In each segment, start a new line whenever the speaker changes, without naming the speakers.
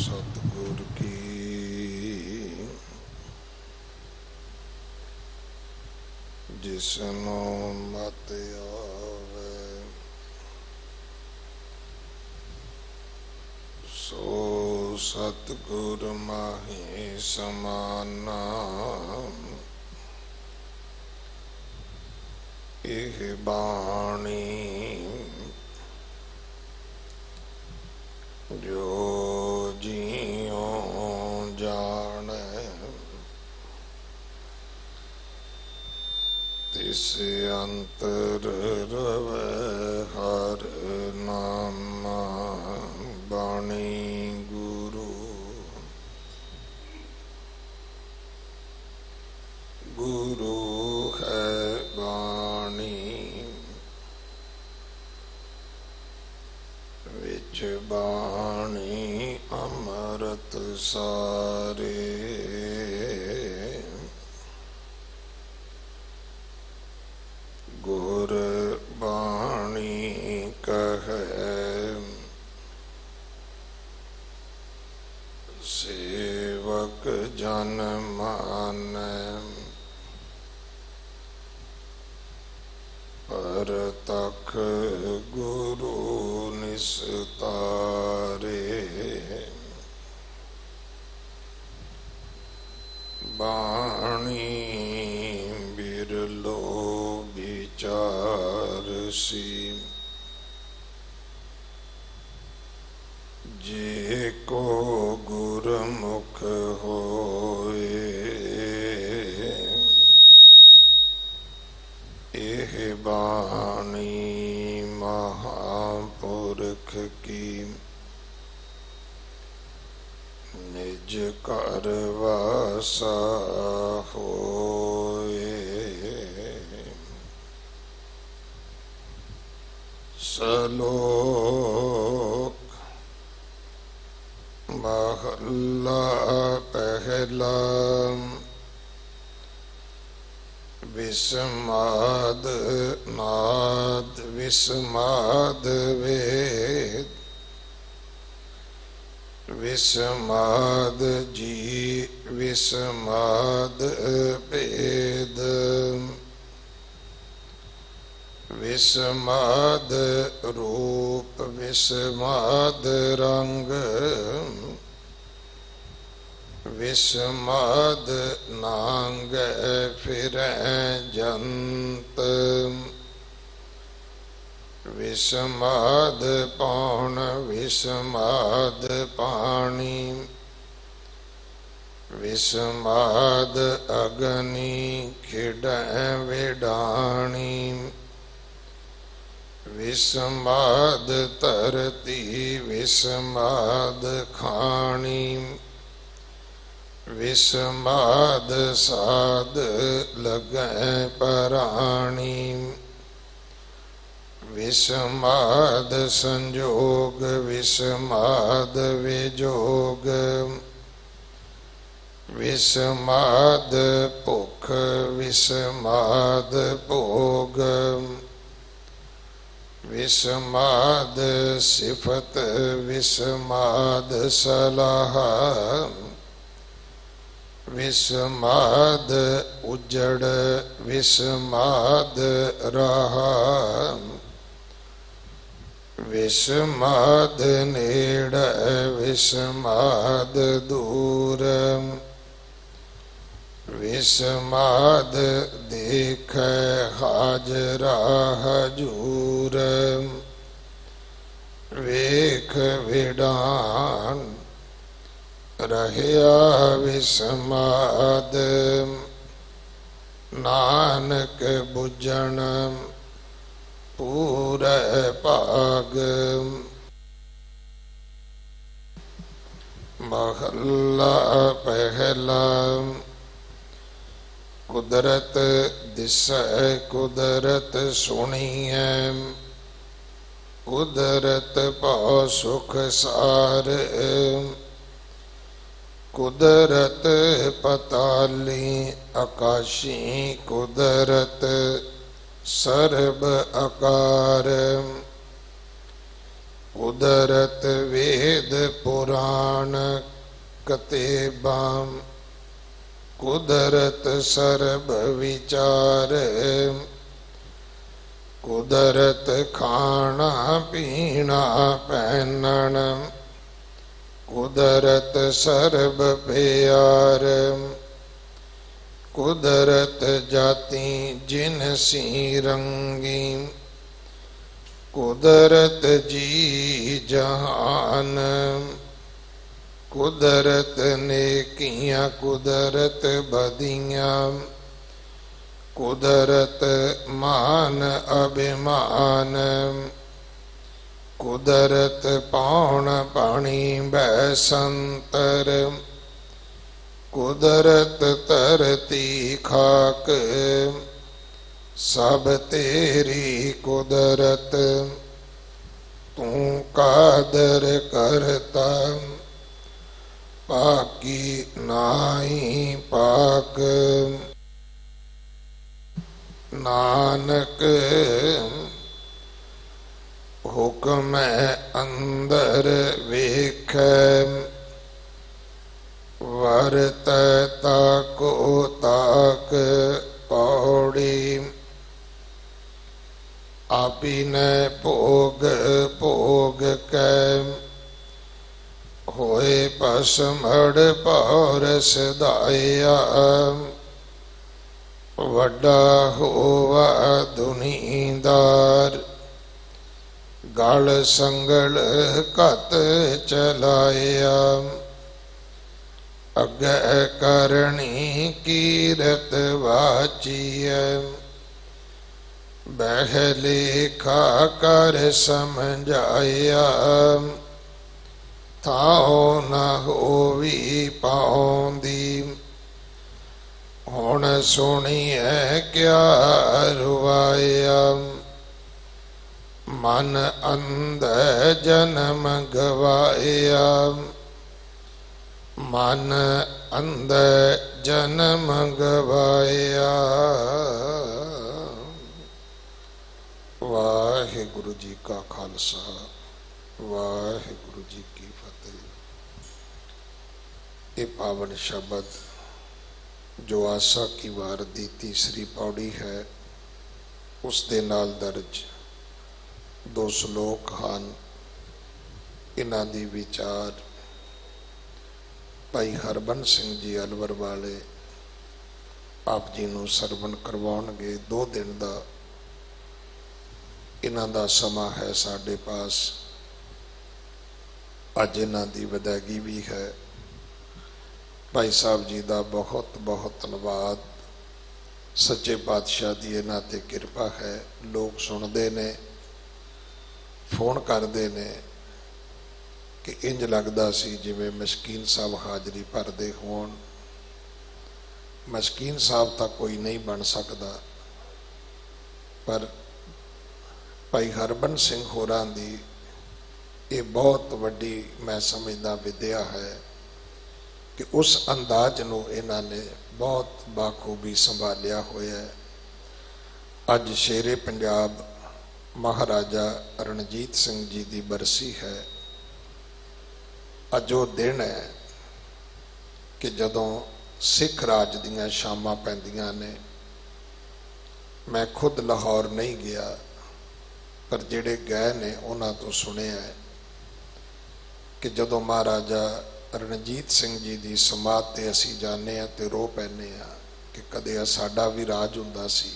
सतगुर की जिसनो मत आवे सो सतगुर माही समाना। इह बाणी जो जियो जाने तिस अंतर रवे हर नामा। बाणी गुरु गुरु है बाणी विच बाणी अमृत सारे। गुर बाणी कहे सेवक जन माने परतख गुरु निस्तारे। बाणी बिरलो विचारसी जे को गुरमुख होए। एह बाणी महापुरख की निज कर वासा होए। सलोक महला पहला विस्माद नाद विस्माद वेद विस्माद जी विस्माद वेद विस्माद रूप विस्माद रंग विस्माद नांग फिर जंत। विस्माद पौन विस्माद पानी विस्माद अग्नि खिड विडाणी। विस्माद तरती विस्माद खानी विस्माद साध लगे पराणी। विस्माद संजोग विस्माद विजोग विस्माद भुख विस्माद भोग। विस्माद सिफत विस्माद सलाह विस्माद उजड़ विस्माद राह। विस्माद नेड़ विस्माद दूर विस्माद देख हाजरा हजूर। वेख विडान रहया विस्माद नानक बुझण पूरे भाग। महला पहला कुदरत दिसै कुदरत सुनिए कुदरत पाओ सुख सार। कुदरत पताली आकाशी कुदरत सर्ब आकार। कुदरत वेद पुराण कतेबाम, कुदरत सर्ब विचार, कुदरत खाना पीना पहनन, कुदरत सर्ब प्यार, कुदरत जाति जिनसी रंगी, कुदरत जी जहान, कुदरत नेकियां कुदरत बदियां, कुदरत मान अभिमान, कुदरत पौन पानी बैसंतर, कुदरत तरती खाक, सब तेरी कुदरत, तू कादर करता, पाकी नाई पाक। नानक हुक्म अंदर वेख, वरत ताको ताक पौड़ी, आपिन भोग भोग कै, होए पसमड़ पौरस दाया, वड्डा होवा दुनीदार, गल संगल कत चलाया, अगे करनी कीरत वाचिय, बह लेखा कर समझाया, थाओ न होवी पाउंदी, हुण सुनिए क्या रुवाया, मन अंध जन्म गवाया, मन अंध जन्म गवाया। वाहिगुरु जी का खालसा, वाहिगुरु जी की फतेह। ये पावन शब्द जो आसा की वार दी तीसरी पौड़ी है, उस दे नाल दर्ज दो श्लोक ਹਨ। इन्हां दी विचार भाई हरबंस सिंह जी अलवर वाले आप जी नूं सरवण करवाउणगे। 2 दिन का इन्हां दा समा है साडे पास। अज इन्हां दी विदायगी भी है। भाई साहब जी का बहुत बहुत धन्यवाद। सच्चे पातशाह की इन्हां ते किरपा है। लोग सुनते ने, फोन करते ने कि इंज लगता सी जिवें मस्कीन साहब हाजरी भरते होण। मस्कीन साहब तो कोई नहीं बन सकता, पर भाई हरबंस सिंह होरां दी ये बहुत वड्डी मैं समझदा विद्या है कि उस अंदाज नूं इन्हां ने बहुत बाखूबी संभालिया होया है। अज शेरे पंजाब महाराजा रणजीत सिंह जी की बरसी है। अज वो दिन है कि जदों सिख राज दियां शामां पैंदियां ने। मैं खुद लाहौर नहीं गया, पर जिहड़े गए ने उन्हां तों सुनिया है कि जदों महाराजा रणजीत सिंह जी की समाध ते असीं जाने आ ते रो पैने आ कि कदे साडा भी राज हुंदा सी,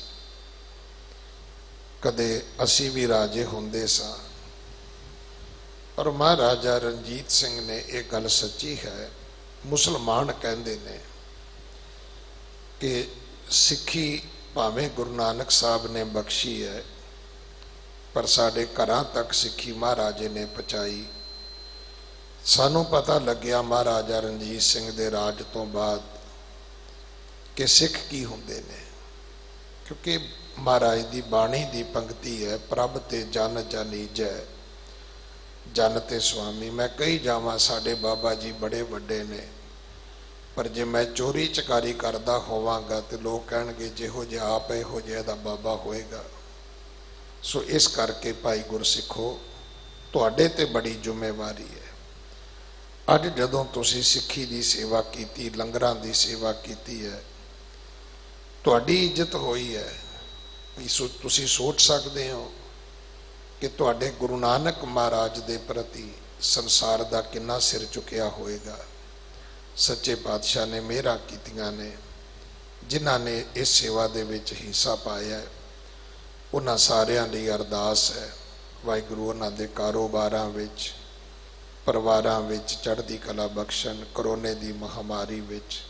कदे असी भी राजे होंदे सा। और महाराजा रणजीत सिंह ने एक गल सच्ची है। मुसलमान कहते ने कि सिक्खी भावें गुरु नानक साहब ने बख्शी है, पर साडे घरां तक सिक्खी महाराजे ने पहुँचाई। सानू पता लग्या महाराजा रणजीत सिंह दे राज तो बाद कि सिख की होंदे ने, क्योंकि महाराज की बाणी की पंक्ति है, प्रभ ते जन जनीजै जन ते स्वामी। मैं कही जावां साडे बाबा जी बड़े वड्डे ने, पर जे मैं चोरी चकारी करदा होवांगा तो लोग कहणगे जिहो जिहा आप इहो जिहा दा बाबा होएगा। सो इस करके भाई गुरसिखो ਤੁਹਾਡੇ ਤੇ ਬੜੀ ਜ਼ਿੰਮੇਵਾਰੀ ਹੈ। ਅੱਜ ਜਦੋਂ ਤੁਸੀਂ ਸਿੱਖੀ ਦੀ ਸੇਵਾ ਕੀਤੀ, ਲੰਗਰਾਂ ਦੀ ਸੇਵਾ ਕੀਤੀ ਹੈ, ਤੁਹਾਡੀ ਇੱਜ਼ਤ ਹੋਈ ਹੈ। ਤੁਸੀਂ ਸੋਚ ਸਕਦੇ ਹੋ ਕਿ ਤੁਹਾਡੇ ਗੁਰੂ ਨਾਨਕ ਮਹਾਰਾਜ ਦੇ ਪ੍ਰਤੀ ਸੰਸਾਰ ਦਾ ਕਿੰਨਾ ਸਿਰ ਝੁਕਿਆ ਹੋਏਗਾ। ਸੱਚੇ ਪਾਤਸ਼ਾਹ ਨੇ ਮਿਹਰਾਂ ਕੀਤੀਆਂ ਨੇ, ਜਿਨ੍ਹਾਂ ਨੇ ਇਸ ਸੇਵਾ ਦੇ ਵਿੱਚ ਹਿੱਸਾ ਪਾਇਆ, ਉਹਨਾਂ ਸਾਰਿਆਂ ਲਈ ਅਰਦਾਸ ਹੈ, ਵਾਹਿਗੁਰੂ ਉਹਨਾਂ ਦੇ ਕਾਰੋਬਾਰਾਂ ਵਿੱਚ, ਪਰਿਵਾਰਾਂ ਵਿੱਚ ਚੜ੍ਹਦੀ ਕਲਾ ਬਖਸ਼ਣ। ਕਰੋਨੇ ਦੀ ਮਹਾਮਾਰੀ ਵਿੱਚ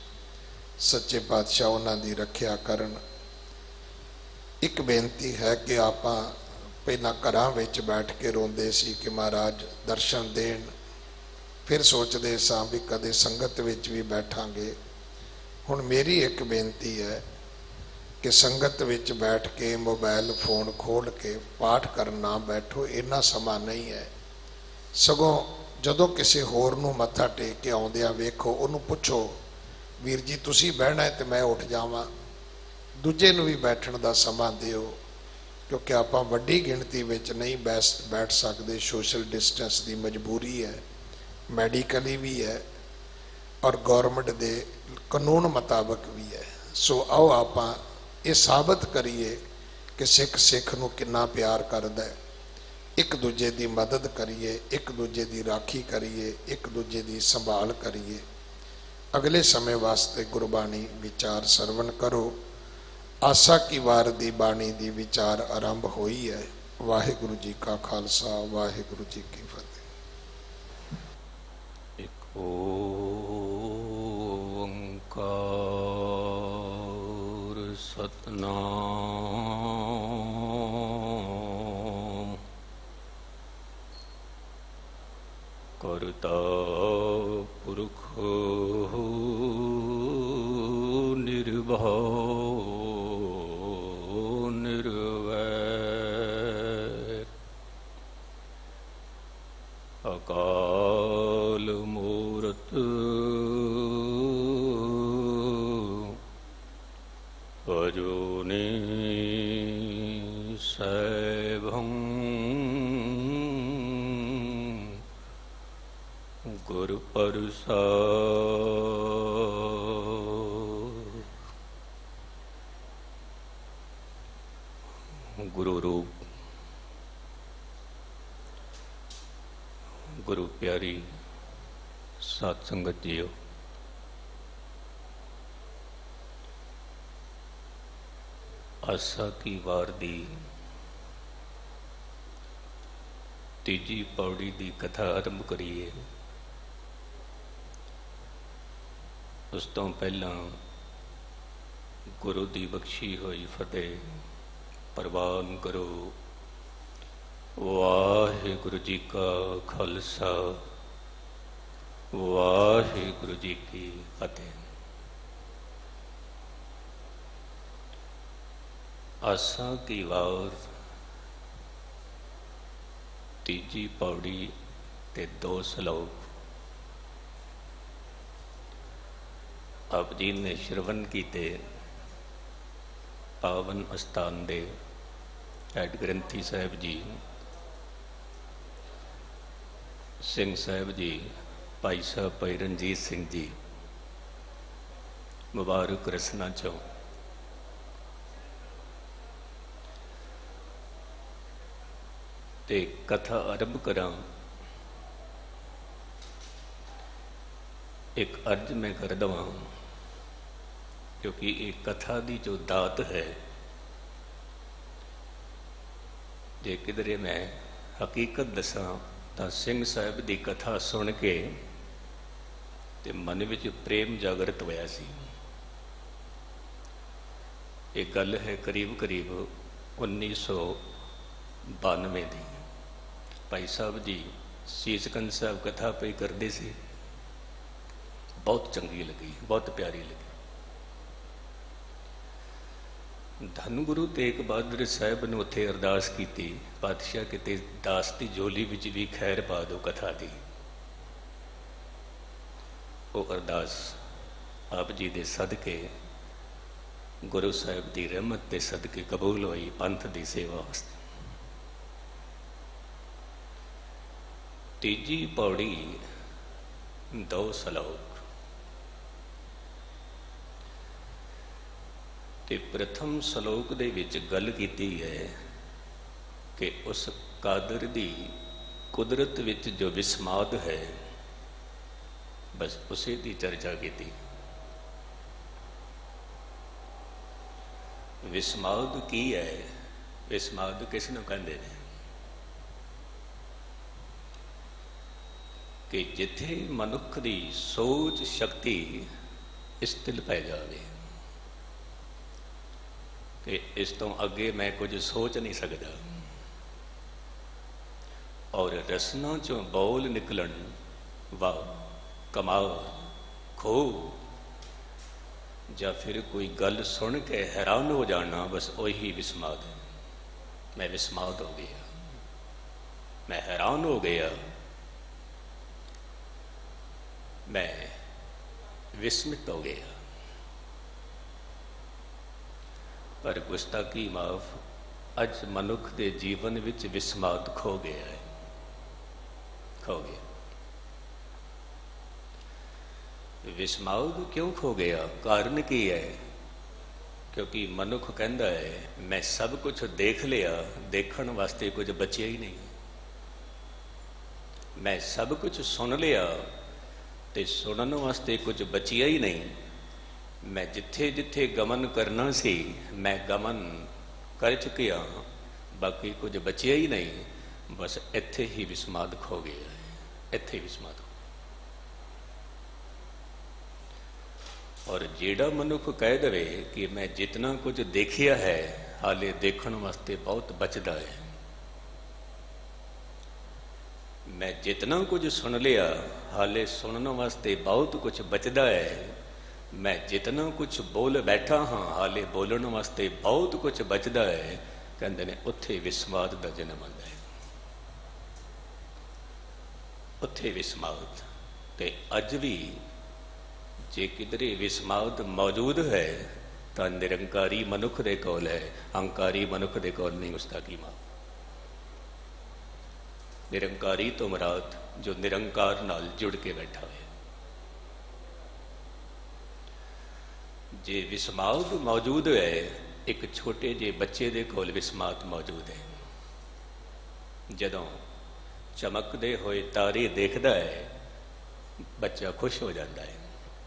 ਸੱਚੇ ਪਾਤਸ਼ਾਹ ਉਹਨਾਂ ਦੀ ਰੱਖਿਆ ਕਰਨ। ਇੱਕ ਬੇਨਤੀ ਹੈ ਕਿ ਆਪਾਂ ਪਹਿਲਾਂ ਘਰਾਂ ਵਿੱਚ ਬੈਠ ਕੇ ਰੋਂਦੇ ਸੀ ਕਿ ਮਹਾਰਾਜ ਦਰਸ਼ਨ ਦੇਣ, ਫਿਰ ਸੋਚਦੇ ਸਾਂ ਵੀ ਕਦੇ ਸੰਗਤ ਵਿੱਚ ਵੀ ਬੈਠਾਂਗੇ। ਹੁਣ ਮੇਰੀ ਇੱਕ ਬੇਨਤੀ ਹੈ ਕਿ ਸੰਗਤ ਵਿੱਚ ਬੈਠ ਕੇ ਮੋਬਾਈਲ ਫੋਨ ਖੋਲ੍ਹ ਕੇ ਪਾਠ ਕਰਨ ਨਾ ਬੈਠੋ, ਇੰਨਾ ਸਮਾਂ ਨਹੀਂ ਹੈ। ਸਗੋਂ ਜਦੋਂ ਕਿਸੇ ਹੋਰ ਨੂੰ ਮੱਥਾ ਟੇਕ ਕੇ ਆਉਂਦਿਆਂ ਵੇਖੋ, ਉਹਨੂੰ ਪੁੱਛੋ ਵੀਰ ਜੀ ਤੁਸੀਂ ਬਹਿਣਾ ਹੈ ਤੇ ਮੈਂ ਉੱਠ ਜਾਵਾਂ। ਦੂਜੇ ਨੂੰ ਵੀ ਬੈਠਣ ਦਾ ਸਮਾਂ ਦਿਓ, ਕਿਉਂਕਿ ਆਪਾਂ ਵੱਡੀ ਗਿਣਤੀ ਵਿੱਚ ਨਹੀਂ ਬੈਠ ਸਕਦੇ। ਸੋਸ਼ਲ ਡਿਸਟੈਂਸ ਦੀ ਮਜਬੂਰੀ ਹੈ, ਮੈਡੀਕਲੀ ਵੀ ਹੈ ਔਰ ਗੌਰਮੈਂਟ ਦੇ ਕਾਨੂੰਨ ਮੁਤਾਬਕ ਵੀ ਹੈ। ਸੋ ਆਓ ਆਪਾਂ ਇਹ ਸਾਬਤ ਕਰੀਏ ਕਿ ਸਿੱਖ ਨੂੰ ਕਿੰਨਾ ਪਿਆਰ ਕਰਦਾ ਹੈ। ਇੱਕ ਦੂਜੇ ਦੀ ਮਦਦ ਕਰੀਏ, ਇੱਕ ਦੂਜੇ ਦੀ ਰਾਖੀ ਕਰੀਏ, ਇੱਕ ਦੂਜੇ ਦੀ ਸੰਭਾਲ ਕਰੀਏ। ਅਗਲੇ ਸਮੇਂ ਵਾਸਤੇ ਗੁਰਬਾਣੀ ਵਿਚਾਰ ਸਰਵਣ ਕਰੋ। ਆਸਾ ਕੀ ਵਾਰ ਦੀ ਬਾਣੀ ਦੀ ਵਿਚਾਰ ਆਰੰਭ ਹੋਈ ਹੈ। ਵਾਹਿਗੁਰੂ ਜੀ ਕਾ ਖਾਲਸਾ, ਵਾਹਿਗੁਰੂ ਜੀ ਕੀ ਫਤਿਹ।
ਇੱਕ ਓੰਕਾਰ ਸਤਿਨਾਮ ਕਰਤਾ ਪੁਰਖ ਨਿਰਭਉ ਨਿਰਵੈਰ ਅਕਾਲ ਮੂਰਤ ਅਜੂਨੀ ਸੈਭੰ ਗੁਰ ਪ੍ਰਸਾਦਿ। ਗੁਰੂ ਰੂਪ ਗੁਰੂ ਪਿਆਰੀ ਸਾਧ ਸੰਗਤ ਜੀਓ, ਆਸਾ ਕੀ ਵਾਰ ਦੀ ਤੀਜੀ ਪੌੜੀ ਦੀ ਕਥਾ ਆਰੰਭ ਕਰੀਏ। ਉਸ ਤੋਂ ਪਹਿਲਾਂ ਗੁਰੂ ਦੀ ਬਖਸ਼ੀ ਹੋਈ ਫਤਿਹ ਪ੍ਰਵਾਨ ਕਰੋ। ਵਾਹਿਗੁਰੂ ਜੀ ਕਾ ਖਾਲਸਾ, ਵਾਹਿਗੁਰੂ ਜੀ ਕੀ ਫਤਿਹ। ਆਸਾ ਕੀ ਵਾਰ ਤੀਜੀ ਪੌੜੀ ਤੇ 2 ਸ਼ਲੋਕ ਆਪ ਜੀ ਨੇ ਸ਼ਰਵਨ ਕੀਤੇ। ਪਾਵਨ ਅਸਥਾਨ ਦੇ ਹੈਡ ਗ੍ਰੰਥੀ ਸਾਹਿਬ ਜੀ, ਸਿੰਘ ਸਾਹਿਬ ਜੀ, ਭਾਈ ਸਾਹਿਬ ਭਾਈ ਰਣਜੀਤ ਸਿੰਘ ਜੀ, ਮੁਬਾਰਕ ਰਸਨਾ ਚੋਂ ਤੇ ਕਥਾ ਆਰੰਭ ਕਰਾਂ। ਇੱਕ ਅਰਜ਼ ਮੈਂ ਕਰ ਦੇਵਾਂ, ਕਿਉਂਕਿ ਇਹ ਕਥਾ ਦੀ ਜੋ ਦਾਤ ਹੈ, ਜੇ ਕਿਧਰੇ ਮੈਂ ਹਕੀਕਤ ਦੱਸਾਂ ਤਾਂ ਸਿੰਘ ਸਾਹਿਬ ਦੀ ਕਥਾ ਸੁਣ ਕੇ ਤੇ ਮਨ ਵਿੱਚ ਪ੍ਰੇਮ ਜਾਗਰਤ ਹੋਇਆ ਸੀ। ਇਹ ਗੱਲ ਹੈ ਕਰੀਬ 1992 ਦੀ। ਭਾਈ ਸਾਹਿਬ ਜੀ ਸੀਸਗੰਜ ਸਾਹਿਬ ਕਥਾ ਪਈ ਕਰਦੇ ਸੀ, ਬਹੁਤ ਚੰਗੀ ਲੱਗੀ, ਬਹੁਤ ਪਿਆਰੀ ਲੱਗੀ। ਧੰਨ ਗੁਰੂ ਤੇਗ ਬਹਾਦਰ ਸਾਹਿਬ ਨੂੰ ਉੱਥੇ ਅਰਦਾਸ ਕੀਤੀ, ਪਾਤਸ਼ਾਹ ਕਿਤੇ ਦਾਸ ਦੀ ਝੋਲੀ ਵਿੱਚ ਵੀ ਖੈਰ ਪਾ ਦਿਓ ਕਥਾ ਦੀ। ਉਹ ਅਰਦਾਸ ਆਪ ਜੀ ਦੇ ਸਦਕੇ, ਗੁਰੂ ਸਾਹਿਬ ਦੀ ਰਹਿਮਤ ਦੇ ਸਦਕੇ ਕਬੂਲ ਹੋਈ ਪੰਥ ਦੀ ਸੇਵਾ ਵਾਸਤੇ। तीजी पौड़ी 2 सलोक। ते प्रथम सलोक दे विच गल कीती है कि उस कादर दी कुदरत विच जो विस्माद है, बस उसे दी चर्चा की। विस्माद की है? विस्माद किस नूं कहंदे ने कि जिथे मनुख की सोच शक्ति स्थिल पै जाए कि इस तो अगे मैं कुछ सोच नहीं सकता, और रसना चों बोल निकलन, वाह कमाल खो, या फिर कोई गल सुन के हैरान हो जाना, बस वही विस्माद है। मैं विस्माद हो गया, मैं हैरान हो गया, मैं विस्मित हो गया। पर गुस्ताखी माफ, अज मनुख के जीवन विच विस्माद खो गया है, खो गया। विस्माद क्यों खो गया? कारण की है? क्योंकि मनुख कहता है मैं सब कुछ देख लिया, देखण वास्ते कुछ बचिया ही नहीं। मैं सब कुछ सुन लिया, तो सुनने वास्ते कुछ बचिया ही नहीं। मैं जिथे जिथे गमन करना सी, मैं गमन कर चुकिया, बाकी कुछ बचिया ही नहीं। बस इत्थे ही विस्माद खो गया है, इत्थे विस्माद। और जेड़ा मनुख कह दे कि मैं जितना कुछ देखिया है, हाले देखण वास्ते बहुत बचदा है। मैं जितना कुछ सुन लिया, हाले सुनने वास्ते बहुत कुछ बचदा है। मैं जितना कुछ बोल बैठा हाँ, हाले बोलने वास्ते बहुत कुछ बचदा है। कहते ने उत्थे विस्माद का जन्म आंदा है, उत्थे विस्माद। ते अज भी जे किधरे विस्माद मौजूद है तो निरंकारी मनुख दे कोल है, अहंकारी मनुख दे कोल नहीं। गुस्ताखी मां, निरंकारी तो मुराद जो निरंकार नाल जुड़ के बैठा है। जे विस्माद मौजूद है, एक छोटे जे बच्चे दे कोल विस्माद मौजूद है। जदों चमकदे होए तारे देखदा है, बच्चा खुश हो जाता है,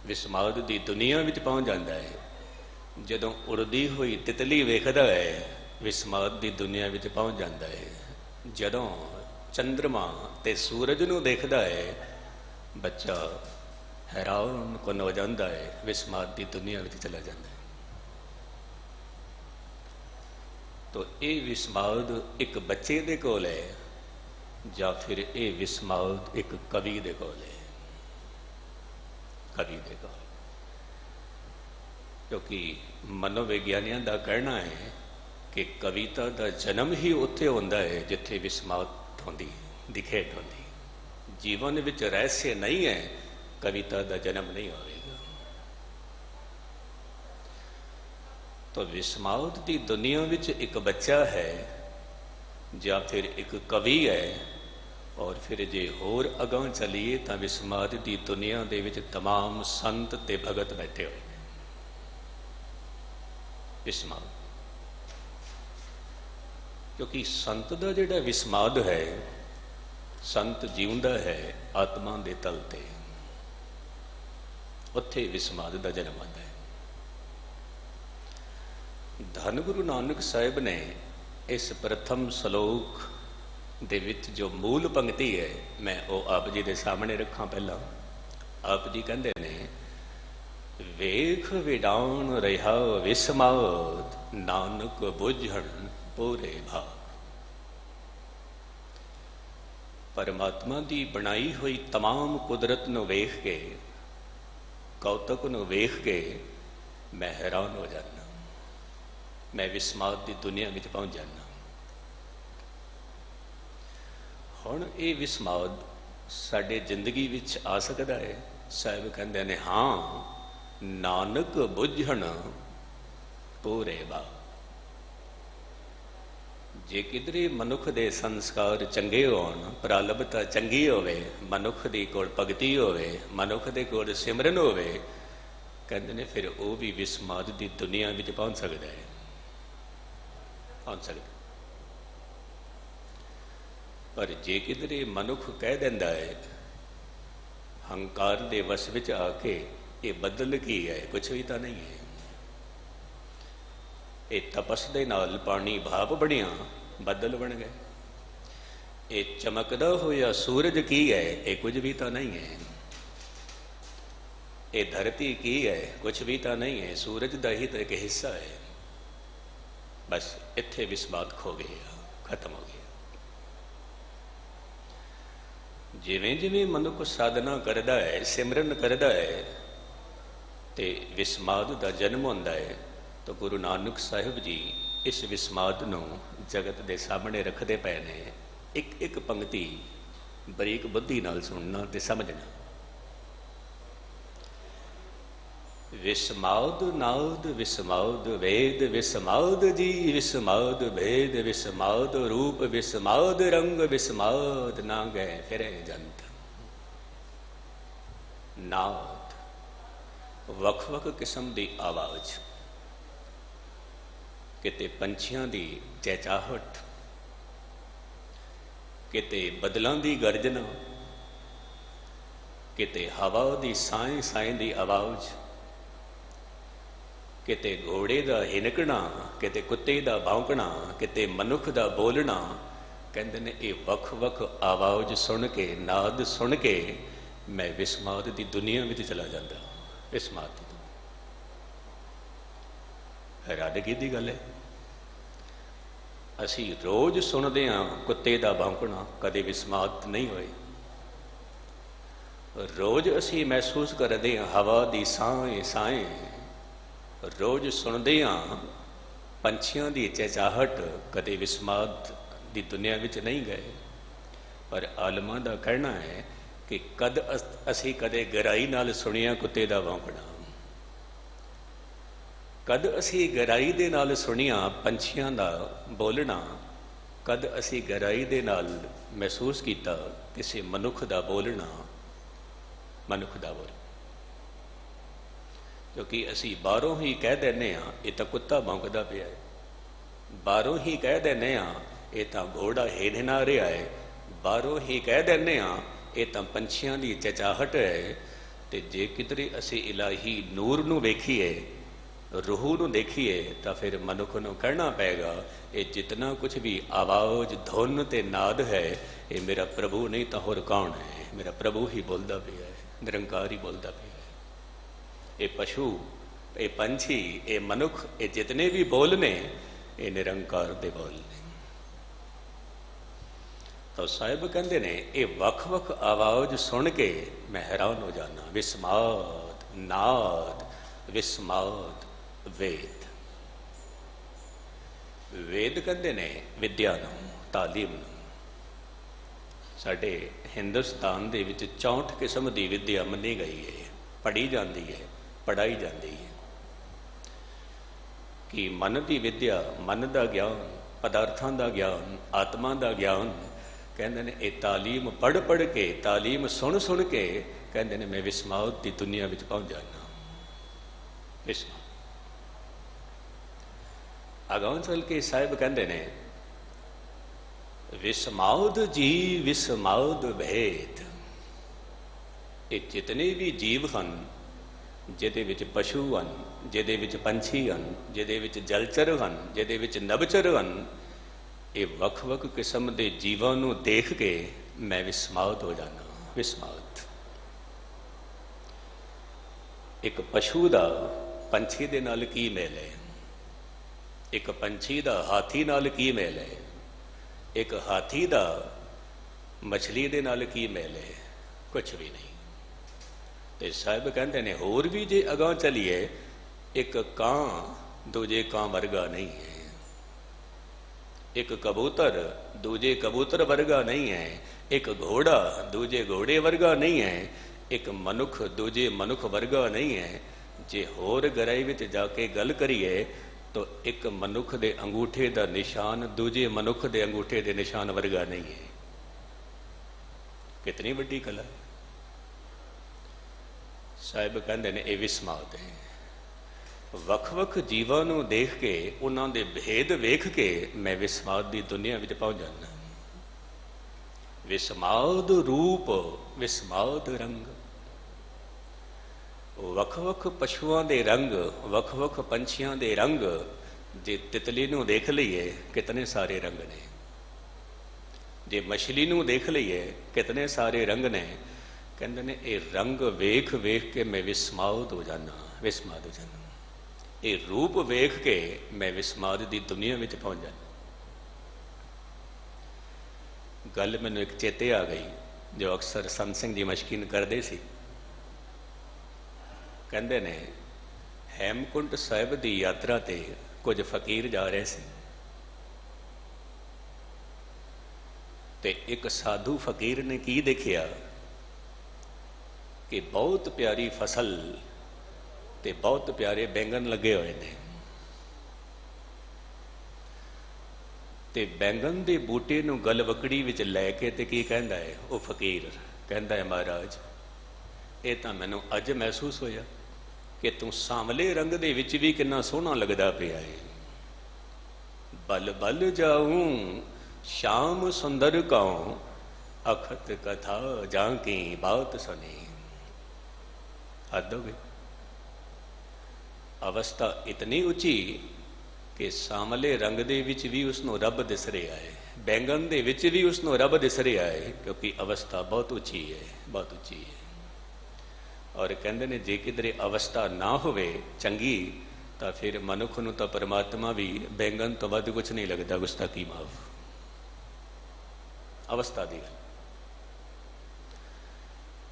विस्माद की दुनिया में पहुँच जाता है। जदों उड़दी हुई तितली वेखदा है, विस्माद की दुनिया में पहुँच जाता है। जदों चंद्रमा ते सूरज नूं देखदा है, बच्चा हैरान कुन हो जाता है, विस्माद की दुनिया में चला जाता है। तो ये विस्माद एक बच्चे दे कोल है, या फिर ये विस्माद एक कवि दे कोल है? कवि दे कोल। क्योंकि मनोविज्ञानियों का कहना है कि कविता का जन्म ही उत्थे होंदा है जिथे विस्माद होंदी, दिखेट होंदी। जीवन विच रहस्य नहीं है, कविता का जन्म नहीं होगा। तो विस्माद की दुनिया विच एक बच्चा है, या फिर एक कवि है। और फिर जे होर अगां चलीए तो विस्माद की दुनिया दे विच तमाम संत ते भगत बैठे हुए हैं। विस्माद, क्योंकि संत का जिहड़ा विस्माद है, संत जीउंदा है आत्मा दे तल ते, उत्थे विस्माद का जन्म आता है। धन गुरु नानक साहिब ने इस प्रथम सलोक दे विच जो मूल पंक्ति है, मैं वो आप जी के सामने रखा। पहला आप जी कहते ने, वेख विडान रहा विस्माद, नानक बुझण पूरे भाव। परमात्मा की बनाई हुई तमाम कुदरत नूं वेख के, कौतक नूं वेख के मैं हैरान हो जाना, मैं विस्माद की दुनिया में पहुँच जाना। हुण ये विस्माद साडे जिंदगी विच आ सकता है? साहिब कहते ने हाँ, नानक बुझण पूरे बा। ਜੇ ਕਿਧਰੇ ਮਨੁੱਖ ਦੇ ਸੰਸਕਾਰ ਚੰਗੇ ਹੋਣ, ਪ੍ਰਾਲਬਤਾ ਚੰਗੀ ਹੋਵੇ, ਮਨੁੱਖ ਦੀ ਕੋਲ ਭਗਤੀ ਹੋਵੇ, ਮਨੁੱਖ ਦੇ ਕੋਲ ਸਿਮਰਨ ਹੋਵੇ, ਕਹਿੰਦੇ ਨੇ ਫਿਰ ਉਹ ਵੀ ਵਿਸਮਾਦ ਦੀ ਦੁਨੀਆ ਵਿੱਚ ਪਹੁੰਚ ਸਕਦਾ ਹੈ, ਪਹੁੰਚ ਸਕਦਾ। ਪਰ ਜੇ ਕਿਧਰੇ ਮਨੁੱਖ ਕਹਿ ਦਿੰਦਾ ਹੈ ਹੰਕਾਰ ਦੇ ਵਸ ਵਿੱਚ ਆ ਕੇ, ਇਹ ਬਦਲ ਕੀ ਹੈ, ਕੁਛ ਵੀ ਤਾਂ ਨਹੀਂ ਹੈ। ਇਹ ਤਪਸ ਦੇ ਨਾਲ ਪਾਣੀ ਭਾਪ ਬਣਿਆ, ਬੱਦਲ ਬਣ ਗਏ। ਇਹ ਚਮਕਦਾ ਹੋਇਆ ਸੂਰਜ ਕੀ ਹੈ, ਇਹ ਕੁਝ ਵੀ ਤਾਂ ਨਹੀਂ ਹੈ। ਇਹ ਧਰਤੀ ਕੀ ਹੈ, ਕੁਛ ਵੀ ਤਾਂ ਨਹੀਂ ਹੈ, ਸੂਰਜ ਦਾ ਹੀ ਤਾਂ ਇੱਕ ਹਿੱਸਾ ਹੈ। ਬਸ ਇੱਥੇ ਵਿਸਮਾਦ ਖੋ ਗਿਆ, ਖਤਮ ਹੋ ਗਿਆ। ਜਿਵੇਂ ਜਿਵੇਂ ਮਨੁੱਖ ਸਾਧਨਾ ਕਰਦਾ ਹੈ, ਸਿਮਰਨ ਕਰਦਾ ਹੈ, ਤੇ ਵਿਸਮਾਦ ਦਾ ਜਨਮ ਹੁੰਦਾ ਹੈ। ਤਾਂ ਗੁਰੂ ਨਾਨਕ ਸਾਹਿਬ ਜੀ ਇਸ ਵਿਸਮਾਦ ਨੂੰ ਜਗਤ ਦੇ ਸਾਹਮਣੇ ਰੱਖਦੇ ਪਏ ਨੇ। ਇੱਕ ਇੱਕ ਪੰਕਤੀ ਬਰੀਕ ਬੁੱਧੀ ਨਾਲ ਸੁਣਨਾ ਤੇ ਸਮਝਣਾ। ਵਿਸਮਾਦ ਨਾਦ ਵਿਸਮਾਦ ਵੇਦ ਵਿਸਮਾਦ ਜੀ ਵਿਸਮਾਦ ਭੇਦ ਵਿਸਮਾਦ ਰੂਪ ਵਿਸਮਾਦ ਰੰਗ ਵਿਸਮਾਦ ਨਾ ਗਏ ਫਿਰੇ ਜੰਤ। ਨਾਦ ਵੱਖ ਵੱਖ ਕਿਸਮ ਦੀ ਆਵਾਜ਼, ਕਿਤੇ ਪੰਛੀਆਂ ਦੀ ਚਹਿਚਹਾਹਟ, ਕਿਤੇ ਬਦਲਾਂ ਦੀ ਗਰਜਨਾ, ਕਿਤੇ ਹਵਾ ਦੀ ਸਾਏ ਸਾਏ ਦੀ ਆਵਾਜ਼, ਕਿਤੇ ਘੋੜੇ ਦਾ ਹਿਨਕਣਾ, ਕਿਤੇ ਕੁੱਤੇ ਦਾ ਭੌਂਕਣਾ, ਕਿਤੇ ਮਨੁੱਖ ਦਾ ਬੋਲਣਾ। ਕਹਿੰਦੇ ਨੇ ਇਹ ਵੱਖ ਵੱਖ ਆਵਾਜ਼ ਸੁਣ ਕੇ, ਨਾਦ ਸੁਣ ਕੇ ਮੈਂ ਵਿਸਮਾਦ ਦੀ ਦੁਨੀਆ ਵਿੱਚ ਚਲਾ ਜਾਂਦਾ। ਵਿਸਮਾਦ ਦੀ ਹੈਰਾਨਗੀ ਦੀ ਗੱਲ ਹੈ। ਅਸੀਂ ਰੋਜ਼ ਸੁਣਦੇ ਹਾਂ ਕੁੱਤੇ ਦਾ ਭੌਂਕਣਾ, ਕਦੇ ਵਿਸਮਾਦ ਨਹੀਂ ਹੋਏ। ਰੋਜ਼ ਅਸੀਂ ਮਹਿਸੂਸ ਕਰਦੇ ਹਾਂ ਹਵਾ ਦੀ ਸਾਏ ਸਾਏ, ਰੋਜ਼ ਸੁਣਦੇ ਹਾਂ ਪੰਛੀਆਂ ਦੀ ਚਹਿਚਹਾਹਟ, ਕਦੇ ਵਿਸਮਾਦ ਦੀ ਦੁਨੀਆ ਵਿੱਚ ਨਹੀਂ ਗਏ। ਪਰ ਆਲਮਾਂ ਦਾ ਕਹਿਣਾ ਹੈ ਕਿ ਅਸੀਂ ਕਦੇ ਗਹਿਰਾਈ ਨਾਲ ਸੁਣਿਆ ਕੁੱਤੇ ਦਾ ਭੌਂਕਣਾ, ਕਦ ਅਸੀਂ ਗਹਿਰਾਈ ਦੇ ਨਾਲ ਸੁਣਿਆ ਪੰਛੀਆਂ ਦਾ ਬੋਲਣਾ, ਕਦ ਅਸੀਂ ਗਹਿਰਾਈ ਦੇ ਨਾਲ ਮਹਿਸੂਸ ਕੀਤਾ ਕਿਸੇ ਮਨੁੱਖ ਦਾ ਬੋਲਣਾ, ਮਨੁੱਖ ਦਾ ਬੋਲ। ਕਿਉਂਕਿ ਅਸੀਂ ਬਾਹਰੋਂ ਹੀ ਕਹਿ ਦਿੰਦੇ ਹਾਂ ਇਹ ਤਾਂ ਕੁੱਤਾ ਭੌਂਕਦਾ ਪਿਆ ਹੈ, ਬਾਹਰੋਂ ਹੀ ਕਹਿ ਦਿੰਦੇ ਹਾਂ ਇਹ ਤਾਂ ਘੋੜਾ ਹਿੰਨਾ ਰਿਹਾ ਹੈ, ਬਾਹਰੋਂ ਹੀ ਕਹਿ ਦਿੰਦੇ ਹਾਂ ਇਹ ਤਾਂ ਪੰਛੀਆਂ ਦੀ ਚਹਿਚਹਾਹਟ ਹੈ। ਤੇ ਜੇ ਕਿਧਰੇ ਅਸੀਂ ਇਲਾਹੀ ਨੂਰ ਨੂੰ ਵੇਖੀਏ, ਰੂਹ ਨੂੰ ਦੇਖੀਏ, ਤਾਂ ਫਿਰ ਮਨੁੱਖ ਨੂੰ ਕਹਿਣਾ ਪਏਗਾ ਇਹ ਜਿਤਨਾ ਕੁਝ ਵੀ ਆਵਾਜ਼ ਧੁਨ ਤੇ ਨਾਦ ਹੈ, ਇਹ ਮੇਰਾ ਪ੍ਰਭੂ ਨਹੀਂ ਤਾਂ ਹੋਰ ਕੌਣ ਹੈ। ਮੇਰਾ ਪ੍ਰਭੂ ਹੀ ਬੋਲਦਾ ਪਿਆ ਹੈ, ਨਿਰੰਕਾਰ ਹੀ ਬੋਲਦਾ ਪਿਆ ਹੈ। ਇਹ ਪਸ਼ੂ, ਇਹ ਪੰਛੀ, ਇਹ ਮਨੁੱਖ, ਇਹ ਜਿਤਨੇ ਵੀ ਬੋਲ ਨੇ ਇਹ ਨਿਰੰਕਾਰ ਦੇ ਬੋਲ ਨੇ। ਤਾਂ ਸਾਹਿਬ ਕਹਿੰਦੇ ਨੇ ਇਹ ਵੱਖ ਵੱਖ ਆਵਾਜ਼ ਸੁਣ ਕੇ ਮੈਂ ਹੈਰਾਨ ਹੋ ਜਾਣਾ। ਵਿਸਮਾਦ ਨਾਦ ਵਿਸਮਾਦ ਵੇਦ। ਵੇਦ ਕਹਿੰਦੇ ਨੇ ਵਿਦਿਆ ਨੂੰ, ਤਾਲੀਮ ਨੂੰ। ਸਾਡੇ ਹਿੰਦੁਸਤਾਨ ਦੇ ਵਿੱਚ 64 ਕਿਸਮ ਦੀ ਵਿਦਿਆ ਮੰਨੀ ਗਈ ਹੈ, ਪੜ੍ਹੀ ਜਾਂਦੀ ਹੈ, ਪੜ੍ਹਾਈ ਜਾਂਦੀ ਹੈ। ਕਿ ਮਨ ਦੀ ਵਿਦਿਆ, ਮਨ ਦਾ ਗਿਆਨ, ਪਦਾਰਥਾਂ ਦਾ ਗਿਆਨ, ਆਤਮਾ ਦਾ ਗਿਆਨ। ਕਹਿੰਦੇ ਨੇ ਇਹ ਤਾਲੀਮ ਪੜ੍ਹ ਪੜ੍ਹ ਕੇ, ਤਾਲੀਮ ਸੁਣ ਸੁਣ ਕੇ ਕਹਿੰਦੇ ਨੇ ਮੈਂ ਵਿਸਮਾਦ ਦੀ ਦੁਨੀਆ ਵਿੱਚ ਪਹੁੰਚ ਜਾਣਾ। ਵਿਸਮਾਦ ਅਗਾਂਹ ਚੱਲ ਕੇ ਸਾਹਿਬ ਕਹਿੰਦੇ ਨੇ ਵਿਸਮਾਦ ਜੀ ਵਿਸਮਾਦ ਭੇਦ। ਇਹ ਜਿਤਨੇ ਵੀ ਜੀਵ ਹਨ, ਜਿਹਦੇ ਵਿੱਚ ਪਸ਼ੂ ਹਨ, ਜਿਹਦੇ ਵਿੱਚ ਪੰਛੀ ਹਨ, ਜਿਹਦੇ ਵਿੱਚ ਜਲਚਰ ਹਨ, ਜਿਹਦੇ ਵਿੱਚ ਨਭਚਰ ਹਨ, ਇਹ ਵੱਖ ਵੱਖ ਕਿਸਮ ਦੇ ਜੀਵਾਂ ਨੂੰ ਦੇਖ ਕੇ ਮੈਂ ਵਿਸਮਾਦ ਹੋ ਜਾਣਾ। ਵਿਸਮਾਦ। ਇੱਕ ਪਸ਼ੂ ਦਾ ਪੰਛੀ ਦੇ ਨਾਲ ਕੀ ਮੇਲ ਹੈ? ਇੱਕ ਪੰਛੀ ਦਾ ਹਾਥੀ ਨਾਲ ਕੀ ਮੇਲ ਹੈ? ਇੱਕ ਹਾਥੀ ਦਾ ਮਛਲੀ ਦੇ ਨਾਲ ਕੀ ਮੇਲ ਹੈ? ਕੁਛ ਵੀ ਨਹੀਂ। ਤੇ ਸਾਹਿਬ ਕਹਿੰਦੇ ਨੇ ਹੋਰ ਵੀ ਜੇ ਅਗਾਂਹ ਚਲੀਏ, ਇੱਕ ਕਾਂ ਦੂਜੇ ਕਾਂ ਵਰਗਾ ਨਹੀਂ ਹੈ, ਇੱਕ ਕਬੂਤਰ ਦੂਜੇ ਕਬੂਤਰ ਵਰਗਾ ਨਹੀਂ ਹੈ, ਇੱਕ ਘੋੜਾ ਦੂਜੇ ਘੋੜੇ ਵਰਗਾ ਨਹੀਂ ਹੈ, ਇੱਕ ਮਨੁੱਖ ਦੂਜੇ ਮਨੁੱਖ ਵਰਗਾ ਨਹੀਂ ਹੈ। ਜੇ ਹੋਰ ਗਹਿਰਾਈ ਵਿੱਚ ਜਾ ਕੇ ਗੱਲ ਕਰੀਏ तो एक मनुख के अंगूठे का निशान दूजे मनुख के अंगूठे के निशान वर्गा नहीं है। कितनी वड्डी कला है। साहिब कहते हैं ये विस्माद है। वख-वख जीवां नूं देख के उन्हां दे भेद वेख के मैं विस्माद की दुनिया में पहुंच जाना। विस्माद रूप विस्माद रंग, वख-वख पशुआं दे रंग, वख-वख पंछियां दे रंग। जे तितली नूं देख लईए कितने सारे रंग ने, जे मछली नूं देख लईए कितने सारे रंग ने। कहते ने ये रंग वेख वेख के मैं विस्माद हो जाना, विस्माद हो जाना। ये रूप वेख के मैं विस्माद की दुनिया में पहुंच जाना। गल मैनू एक चेते आ गई जो अक्सर संत सिंह जी मशकीन करते सी। कहते ने हेमकुंट साहिब की यात्रा ते कुछ फकीर जा रहे थे ते एक साधु फकीर ने की देखिया कि बहुत प्यारी फसल ते बहुत प्यारे बैंगन लगे हुए ने ते बैंगन के बूटे नूं गलवकड़ी विच लैके ते की कहंदा है वो फकीर। कहंदा है महाराज ये तो मैनू अज महसूस होया कि तू सांवले रंग दे विच भी कितना सोहना लगदा पिया है। बल बल जाऊं श्याम सुंदर काऊं, अखत कथा जांकी बात सुनी। हद हो गई। अवस्था इतनी उची कि सांवले रंग दे विच भी उसनों रब दिस रहा है, बैंगन दे विच भी उसनों रब दिस रहा है, क्योंकि अवस्था बहुत उची है, बहुत उची है। और कहते ने जे किधरे अवस्था ना होवे चंगी तो फिर मनुख नूं तो परमात्मा भी बैंगन तो वध कुछ नहीं लगता। गुस्ताखी माफ अवस्था दी गल।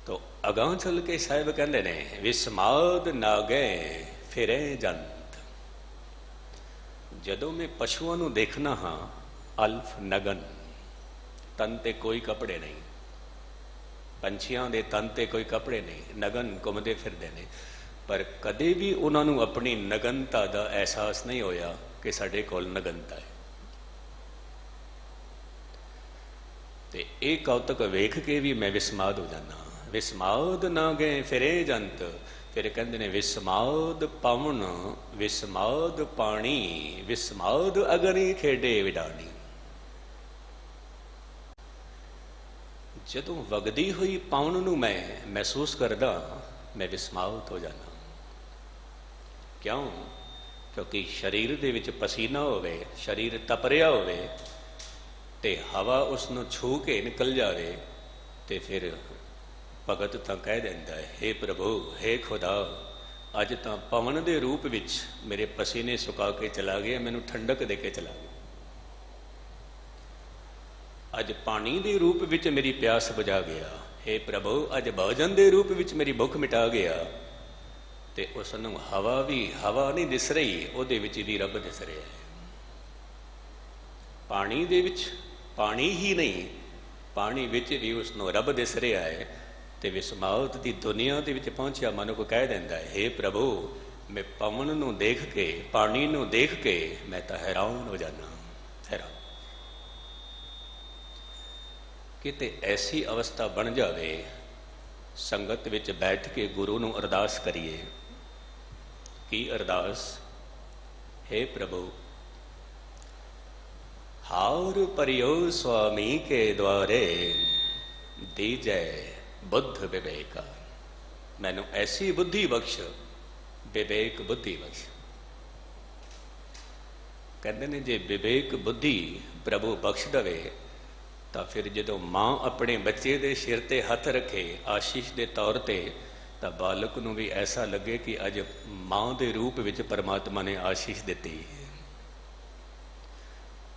तो अगां चल के साहिब कहते ने विस्माद नागे फिरे जंत। जदों मैं पशुओं नूं देखना हाँ अल्फ नगन, तन ते कोई कपड़े नहीं, पंछियां दे तन ते कोई कपड़े नहीं, नगन घूमते फिरते हैं। पर कदे भी उन्होंने अपनी नगनता का एहसास नहीं होया कि साडे कोल नगनता है। ते एक कौतक वेख के भी मैं विस्माद हो जाना। विस्माद ना गए फिरे जंत। फिर कहते ने विस्माद पवन विस्माद पानी, विस्माद अगनी खेडे विडानी। जदों वगदी हुई पवन नूं मैं महसूस करदा मैं विस्माद हो जाना। क्यों? क्योंकि शरीर दे विच पसीना होवे, शरीर तपरिया होवे ते हवा उसनूं छू के निकल जाए तो फिर भगत तो कह दिंदा है हे प्रभु हे खुदा अज तो पवन के रूप विच मेरे पसीने सुका के चला गया, मैनू ठंडक दे के चला गया। अज पानी के रूप विच मेरी प्यास बुझा गया, हे प्रभु अज भोजन के रूप विच मेरी भुख मिटा गया। तो उसनूं हवा भी हवा नहीं दिस रही, उहदे विच भी रब दिस रहा है। पानी दे विच पानी ही नहीं, पानी विच भी उसनूं रब दिस रहा है। तो विस्माद की दुनिया के विच पहुंचा मनुख कह दिंदा है हे प्रभु मैं पवन नूं देख के पानी नूं देख के मैं तो हैरान हो जाना, हैरान। किते ऐसी अवस्था बन जाए संगत विच बैठ के गुरु नूं अरदास करिए। की अरदास? हे प्रभु हार परियो स्वामी के द्वारे दीजै बुद्ध विवेक। मैनू ऐसी बुद्धि बख्श, विवेक बुद्धि बख्श। कहते ने जे विवेक बुद्धि प्रभु बख्श दवे तो फिर जो माँ अपने बच्चे के सिर ते हथ रखे आशीष के तौर पर, तो बालक नूं भी ऐसा लगे कि अज माँ के रूप विच परमात्मा ने आशीष दी।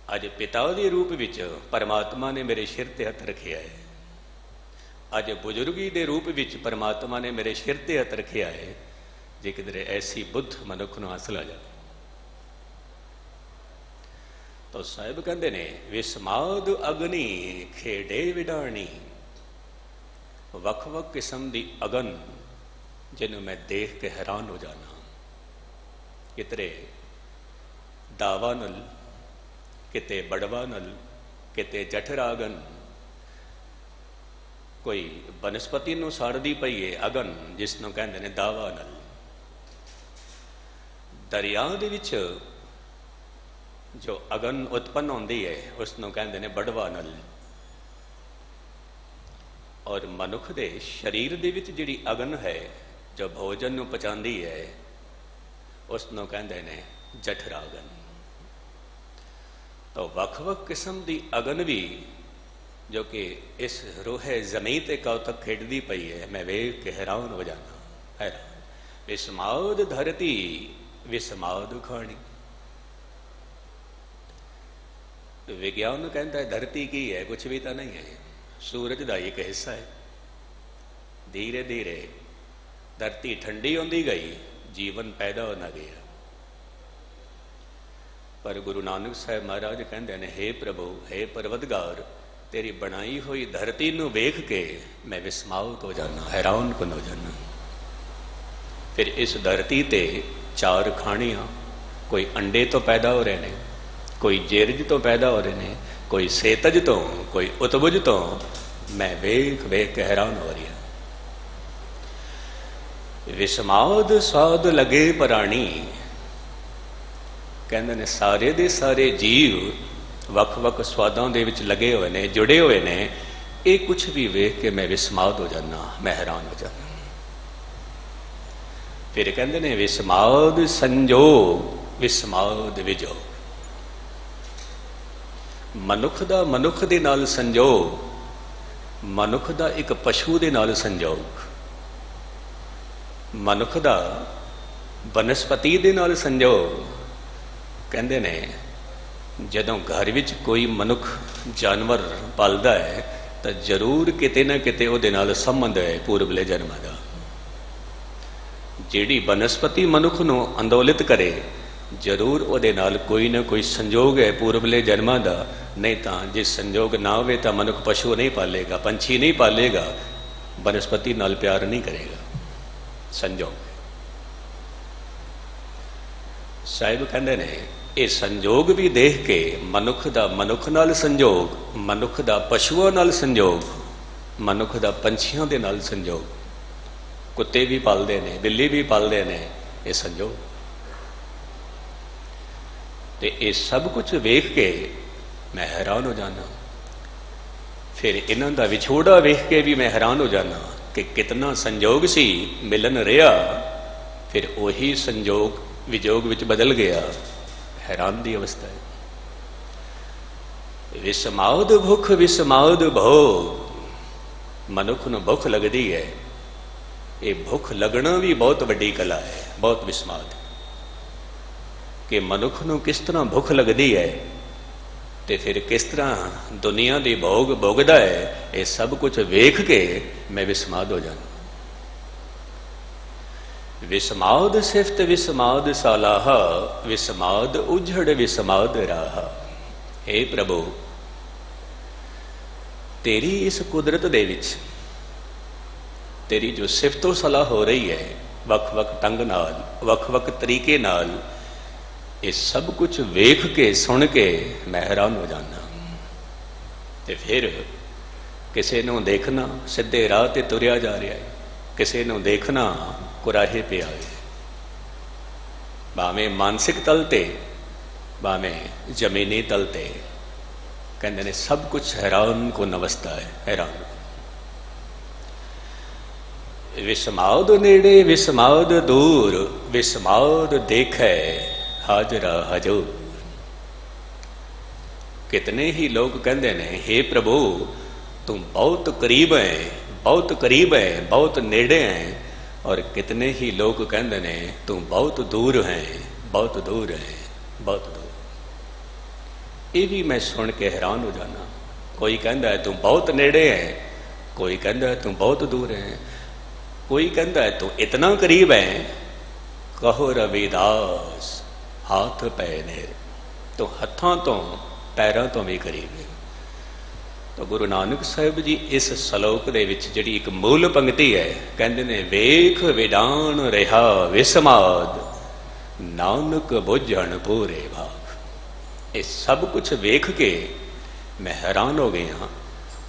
अज पिता के रूप विच परमात्मा ने मेरे सिर ते हथ रखिया है। अज बुजुर्गी के रूप विच परमात्मा ने मेरे सिर ते हथ रखिया है। जे किधरे ऐसी बुद्ध मनुख नूं हासिल आ जाए तो साहिब कहते ने विस्माद अग्नि खेडे विडाणी। वख-वख किस्म की अगन जिन्हों मैं देख के हैरान हो जाना। कितरे ਦਾਵਾ ਨਲ, ਕਿਤੇ ਬੜਵਾ ਨਲ, ਕਿਤੇ ਜਠਰਾਗਨ। ਕੋਈ ਬਨਸਪਤੀ ਨੂੰ ਸਾੜਦੀ ਪਈ ਏ ਅਗਨ, ਜਿਸ ਨੂੰ ਕਹਿੰਦੇ ਨੇ ਦਾਵਾ ਨਲ। ਦਰਿਆ ਦੇ ਵਿੱਚ ਜੋ ਅਗਨ ਉਤਪੰਨ ਹੁੰਦੀ ਹੈ ਉਸ ਨੂੰ ਕਹਿੰਦੇ ਨੇ ਬੜਵਾ ਨਲ। ਔਰ ਮਨੁੱਖ ਦੇ ਸਰੀਰ ਦੇ ਵਿੱਚ ਜਿਹੜੀ ਅਗਨ ਹੈ ਜੋ ਭੋਜਨ ਨੂੰ ਪਚਾਉਂਦੀ ਹੈ ਉਸ ਨੂੰ ਕਹਿੰਦੇ ਨੇ ਜਠਰਾਗਨ। ਤਾਂ ਵੱਖ-ਵੱਖ ਕਿਸਮ ਦੀ ਅਗਨ ਵੀ ਜੋ ਕਿ ਇਸ ਰੂਹੇ ਜ਼ਮੀਨ ਤੇ ਕੌਤਕ ਖੇਡਦੀ ਪਈ ਹੈ, ਮੈਂ ਵੇਖ ਕੇ ਹੈਰਾਨ ਹੋ ਜਾਣਾ, ਹੈਰਾਨ। ਵਿਸਮਾਦ ਧਰਤੀ ਵਿਸਮਾਦ ਖਾਣੀ। ਵਿਗਿਆਨ ਕਹਿੰਦਾ ਧਰਤੀ ਕੀ ਹੈ? ਕੁਛ ਵੀ ਤਾਂ ਨਹੀਂ ਹੈ, ਸੂਰਜ ਦਾ ਇੱਕ ਹਿੱਸਾ ਹੈ। ਧੀਰੇ ਧੀਰੇ ਧਰਤੀ ਠੰਡੀ ਹੁੰਦੀ ਗਈ, ਜੀਵਨ ਪੈਦਾ ਹੋਣਾ ਗਿਆ। ਪਰ ਗੁਰੂ ਨਾਨਕ ਸਾਹਿਬ ਮਹਾਰਾਜ ਕਹਿੰਦੇ ਨੇ, ਹੇ ਪ੍ਰਭੂ, ਹੇ ਪਰਵਤਗਾਰ, ਤੇਰੀ ਬਣਾਈ ਹੋਈ ਧਰਤੀ ਨੂੰ ਵੇਖ ਕੇ ਮੈਂ ਵਿਸਮਾਤ ਹੋ ਜਾਣਾ, ਹੈਰਾਨ ਕੁਨ ਹੋ ਜਾਣਾ। ਫਿਰ ਇਸ ਧਰਤੀ ਤੇ ਚਾਰ ਖਾਣੀਆਂ, ਕੋਈ ਅੰਡੇ ਤੋਂ ਪੈਦਾ ਹੋ ਰਹੇ ਨੇ, ਕੋਈ ਜੇਰਜ ਤੋਂ ਪੈਦਾ ਹੋ ਰਹੇ ਨੇ, ਕੋਈ ਸੇਤਜ ਤੋਂ, ਕੋਈ ਉਤਬੁਜ ਤੋਂ। ਮੈਂ ਵੇਖ ਵੇਖ ਕੇ ਹੈਰਾਨ ਹੋ ਰਹੀ ਹਾਂ। ਵਿਸਮਾਦ ਸਵਾਦ ਲਗੇ ਪ੍ਰਾਣੀ। ਕਹਿੰਦੇ ਨੇ ਸਾਰੇ ਦੇ ਸਾਰੇ ਜੀਵ ਵੱਖ-ਵੱਖ ਸਵਾਦਾਂ ਦੇ ਵਿੱਚ ਲੱਗੇ ਹੋਏ ਨੇ, ਜੁੜੇ ਹੋਏ ਨੇ। ਇਹ ਕੁਛ ਵੀ ਵੇਖ ਕੇ ਮੈਂ ਵਿਸਮਾਦ ਹੋ ਜਾਣਾ, ਮੈਂ ਹੈਰਾਨ ਹੋ ਜਾਣਾ। ਫਿਰ ਕਹਿੰਦੇ ਨੇ ਵਿਸਮਾਦ ਸੰਜੋਗ ਵਿਸਮਾਦ ਵਿਜੋਗ। ਮਨੁੱਖ ਦਾ ਮਨੁੱਖ ਦੇ ਨਾਲ ਸੰਜੋਗ, ਮਨੁੱਖ ਦਾ ਇੱਕ ਪਸ਼ੂ ਦੇ ਨਾਲ ਸੰਜੋਗ, ਮਨੁੱਖ ਦਾ ਬਨਸਪਤੀ ਦੇ ਨਾਲ ਸੰਜੋਗ। ਕਹਿੰਦੇ ਨੇ ਜਦੋਂ ਘਰ ਵਿੱਚ ਕੋਈ ਮਨੁੱਖ ਜਾਨਵਰ ਪਾਲਦਾ ਹੈ ਤਾਂ ਜ਼ਰੂਰ ਕਿਤੇ ਨਾ ਕਿਤੇ ਉਹਦੇ ਨਾਲ ਸੰਬੰਧ ਹੈ ਪੂਰਬਲੇ ਜਨਮਾਂ ਦਾ। ਜਿਹੜੀ ਬਨਸਪਤੀ ਮਨੁੱਖ ਨੂੰ ਅੰਦੋਲਿਤ ਕਰੇ, ਜ਼ਰੂਰ ਉਹਦੇ ਨਾਲ ਕੋਈ ਨਾ ਕੋਈ ਸੰਜੋਗ ਹੈ ਪੂਰਬਲੇ ਜਨਮਾਂ ਦਾ। ਨਹੀਂ ਤਾਂ ਜੇ ਸੰਜੋਗ ਨਾ ਹੋਵੇ ਤਾਂ ਮਨੁੱਖ ਪਸ਼ੂ ਨਹੀਂ ਪਾਲੇਗਾ, ਪੰਛੀ ਨਹੀਂ ਪਾਲੇਗਾ, ਬਨਸਪਤੀ ਨਾਲ ਪਿਆਰ ਨਹੀਂ ਕਰੇਗਾ। ਸੰਜੋਗ ਸਾਹਿਬ ਕਹਿੰਦੇ ਨੇ ਇਹ ਸੰਜੋਗ ਵੀ ਦੇਖ ਕੇ ਮਨੁੱਖ ਦਾ ਮਨੁੱਖ ਨਾਲ ਸੰਜੋਗ, ਮਨੁੱਖ ਦਾ ਪਸ਼ੂਆਂ ਨਾਲ ਸੰਜੋਗ, ਮਨੁੱਖ ਦਾ ਪੰਛੀਆਂ ਦੇ ਨਾਲ ਸੰਜੋਗ। ਕੁੱਤੇ ਵੀ ਪਾਲਦੇ ਨੇ, ਬਿੱਲੀ ਵੀ ਪਾਲਦੇ ਨੇ, ਇਹ ਸੰਜੋਗ। ਤੇ ਇਹ ਸਭ ਕੁਝ ਵੇਖ ਕੇ ਮੈਂ ਹੈਰਾਨ ਹੋ ਜਾਣਾ। ਫਿਰ ਇਹਨਾਂ ਦਾ ਵਿਛੋੜਾ ਵੇਖ ਕੇ ਵੀ ਮੈਂ ਹੈਰਾਨ ਹੋ ਜਾਣਾ ਕਿ ਕਿਤਨਾ ਸੰਜੋਗ ਸੀ, ਮਿਲਨ ਰਿਹਾ, ਫਿਰ ਉਹੀ ਸੰਜੋਗ ਵਿਜੋਗ ਵਿੱਚ ਬਦਲ ਗਿਆ। ਹੈਰਾਨ ਦੀ ਅਵਸਥਾ ਹੈ। ਵਿਸਮਾਦ ਭੁੱਖ ਵਿਸਮਾਦ ਭੋਗ। ਮਨੁੱਖ ਨੂੰ ਭੁੱਖ ਲੱਗਦੀ ਹੈ। ਇਹ ਭੁੱਖ ਲੱਗਣਾ ਵੀ ਬਹੁਤ ਵੱਡੀ ਕਲਾ ਹੈ, ਬਹੁਤ ਵਿਸਮਾਦ ਕਿ ਮਨੁੱਖ ਨੂੰ ਕਿਸ ਤਰ੍ਹਾਂ ਭੁੱਖ ਲੱਗਦੀ ਹੈ ਤੇ ਫਿਰ ਕਿਸ ਤਰ੍ਹਾਂ ਦੁਨੀਆ ਦੀ ਭੋਗ ਭੋਗਦਾ ਹੈ। ਇਹ ਸਭ ਕੁਝ ਵੇਖ ਕੇ ਮੈਂ ਵਿਸਮਾਦ ਹੋ ਜਾਣਾ। ਵਿਸਮਾਦ ਸਿਫਤ ਵਿਸਮਾਦ ਸਾਲਾਹ, ਵਿਸਮਾਦ ਉਜੜ ਵਿਸਮਾਦ ਰਾਹ। ਹੇ ਪ੍ਰਭੂ, ਤੇਰੀ ਇਸ ਕੁਦਰਤ ਦੇ ਵਿੱਚ ਤੇਰੀ ਜੋ ਸਿਫਤੋ ਸਲਾਹ ਹੋ ਰਹੀ ਹੈ ਵੱਖ-ਵੱਖ ਢੰਗ ਨਾਲ, ਵੱਖ-ਵੱਖ ਤਰੀਕੇ ਨਾਲ, ਇਹ ਸਭ ਕੁਝ ਵੇਖ ਕੇ ਸੁਣ ਕੇ ਮੈਂ ਹੈਰਾਨ ਹੋ ਜਾਣਾ। ਤੇ ਫਿਰ ਕਿਸੇ ਨੂੰ ਦੇਖਣਾ ਸਿੱਧੇ ਰਾਹ ਤੇ ਤੁਰਿਆ ਜਾ ਰਿਹਾ ਹੈ, ਕਿਸੇ ਨੂੰ ਦੇਖਣਾ ਕੁਰਾਹੇ ਪਿਆ ਹੈ, ਭਾਵੇਂ ਮਾਨਸਿਕ ਤਲ ਤੇ ਭਾਵੇਂ ਜ਼ਮੀਨੀ ਤਲ ਤੇ। ਕਹਿੰਦੇ ਨੇ ਸਭ ਕੁਝ ਹੈਰਾਨ ਕੁਨ ਅਵਸਥਾ ਹੈ, ਹੈਰਾਨ। ਵਿਸਮਾਦ ਨੇੜੇ ਵਿਸਮਾਦ ਦੂਰ, ਵਿਸਮਾਦ ਦੇਖੈ ਹਾਜ਼ਰਾ ਹਜੂਰ। ਕਿਤਨੇ ਹੀ ਲੋਕ ਕਹਿੰਦੇ ਨੇ, ਹੇ ਪ੍ਰਭੂ ਤੂੰ ਬਹੁਤ ਕਰੀਬ ਹੈ, ਬਹੁਤ ਕਰੀਬ ਹੈ, ਬਹੁਤ ਨੇੜੇ ਹੈ। ਔਰ ਕਿਤਨੇ ਹੀ ਲੋਕ ਕਹਿੰਦੇ ਨੇ ਤੂੰ ਬਹੁਤ ਦੂਰ ਹੈ, ਬਹੁਤ ਦੂਰ ਹੈ, ਬਹੁਤ ਦੂਰ। ਇਹ ਵੀ ਮੈਂ ਸੁਣ ਕੇ ਹੈਰਾਨ ਹੋ ਜਾਣਾ। ਕੋਈ ਕਹਿੰਦਾ ਹੈ ਤੂੰ ਬਹੁਤ ਨੇੜੇ ਹੈ, ਕੋਈ ਕਹਿੰਦਾ ਹੈ ਤੂੰ ਬਹੁਤ ਦੂਰ ਹੈ, ਕੋਈ ਕਹਿੰਦਾ ਹੈ ਤੂੰ ਇਤਨਾ ਕਰੀਬ ਹੈ। ਕਹੋ ਰਵਿਦਾਸ ਹੱਥ ਪੈ ਨੇ, ਤੂੰ ਹੱਥਾਂ ਤੋਂ ਪੈਰਾਂ ਤੋਂ ਵੀ ਕਰੀਬ ਹੈ। ਤਾਂ ਗੁਰੂ ਨਾਨਕ ਸਾਹਿਬ ਜੀ ਇਸ ਸ਼ਲੋਕ ਦੇ ਵਿੱਚ ਜਿਹੜੀ ਇੱਕ ਮੂਲ ਪੰਕਤੀ ਹੈ, ਕਹਿੰਦੇ ਨੇ ਵੇਖ ਵਿਡਾਨ ਰਿਹਾ ਵਿਸਮਾਦ, ਨਾਨਕ ਬੁੱਝਣ ਪੂਰੇ ਭਾਗ। ਇਹ ਸਭ ਕੁਝ ਵੇਖ ਕੇ ਮੈਂ ਹੈਰਾਨ ਹੋ ਗਿਆ।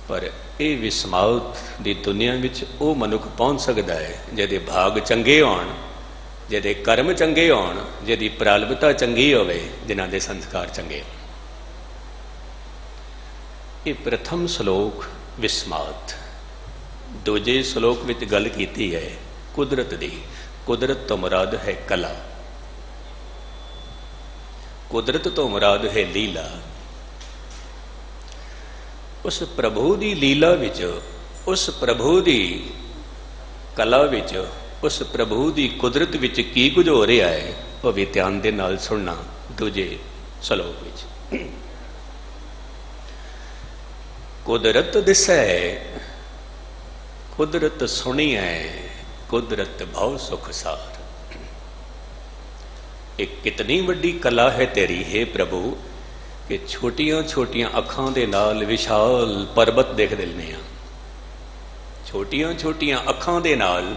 ਪਰ ਇਹ ਵਿਸਮਾਊਤ ਦੀ ਦੁਨੀਆ ਵਿੱਚ ਉਹ ਮਨੁੱਖ ਪਹੁੰਚ ਸਕਦਾ ਹੈ ਜਿਹਦੇ ਭਾਗ ਚੰਗੇ ਹੋਣ, ਜਿਹਦੇ ਕਰਮ ਚੰਗੇ ਹੋਣ, ਜਿਹਦੀ ਪ੍ਰਾਲਬਤਾ ਚੰਗੀ ਹੋਵੇ, ਜਿਨ੍ਹਾਂ ਦੇ ਸੰਸਕਾਰ ਚੰਗੇ। ਇਹ ਪ੍ਰਥਮ ਸ਼ਲੋਕ ਵਿਸਮਾਤ। ਦੂਜੇ ਸ਼ਲੋਕ ਵਿੱਚ ਗੱਲ ਕੀਤੀ ਹੈ ਕੁਦਰਤ ਦੀ। ਕੁਦਰਤ ਤੋਂ ਮੁਰਾਦ ਹੈ ਕਲਾ, ਕੁਦਰਤ ਤੋਂ ਮੁਰਾਦ ਹੈ ਲੀਲਾ। ਉਸ ਪ੍ਰਭੂ ਦੀ ਲੀਲਾ ਵਿੱਚ, ਉਸ ਪ੍ਰਭੂ ਦੀ ਕਲਾ ਵਿੱਚ, ਉਸ ਪ੍ਰਭੂ ਦੀ ਕੁਦਰਤ ਵਿੱਚ ਕੀ ਕੁਝ ਹੋ ਰਿਹਾ ਹੈ, ਉਹ ਵੀ ਧਿਆਨ ਦੇ ਨਾਲ ਸੁਣਨਾ ਦੂਜੇ ਸ਼ਲੋਕ ਵਿੱਚ। ਕੁਦਰਤ ਦਿਸੈ, ਕੁਦਰਤ ਸੁਣੀਐ, ਕੁਦਰਤ ਭਉ ਸੁਖ ਸਾਰ। ਇਹ ਕਿਤਨੀ ਵੱਡੀ ਕਲਾ ਹੈ ਤੇਰੀ ਹੈ ਪ੍ਰਭੂ, ਕਿ ਛੋਟੀਆਂ ਛੋਟੀਆਂ ਅੱਖਾਂ ਦੇ ਨਾਲ ਵਿਸ਼ਾਲ ਪਰਬਤ ਦੇਖ ਲੈਂਦੇ ਹਾਂ। ਛੋਟੀਆਂ ਛੋਟੀਆਂ ਅੱਖਾਂ ਦੇ ਨਾਲ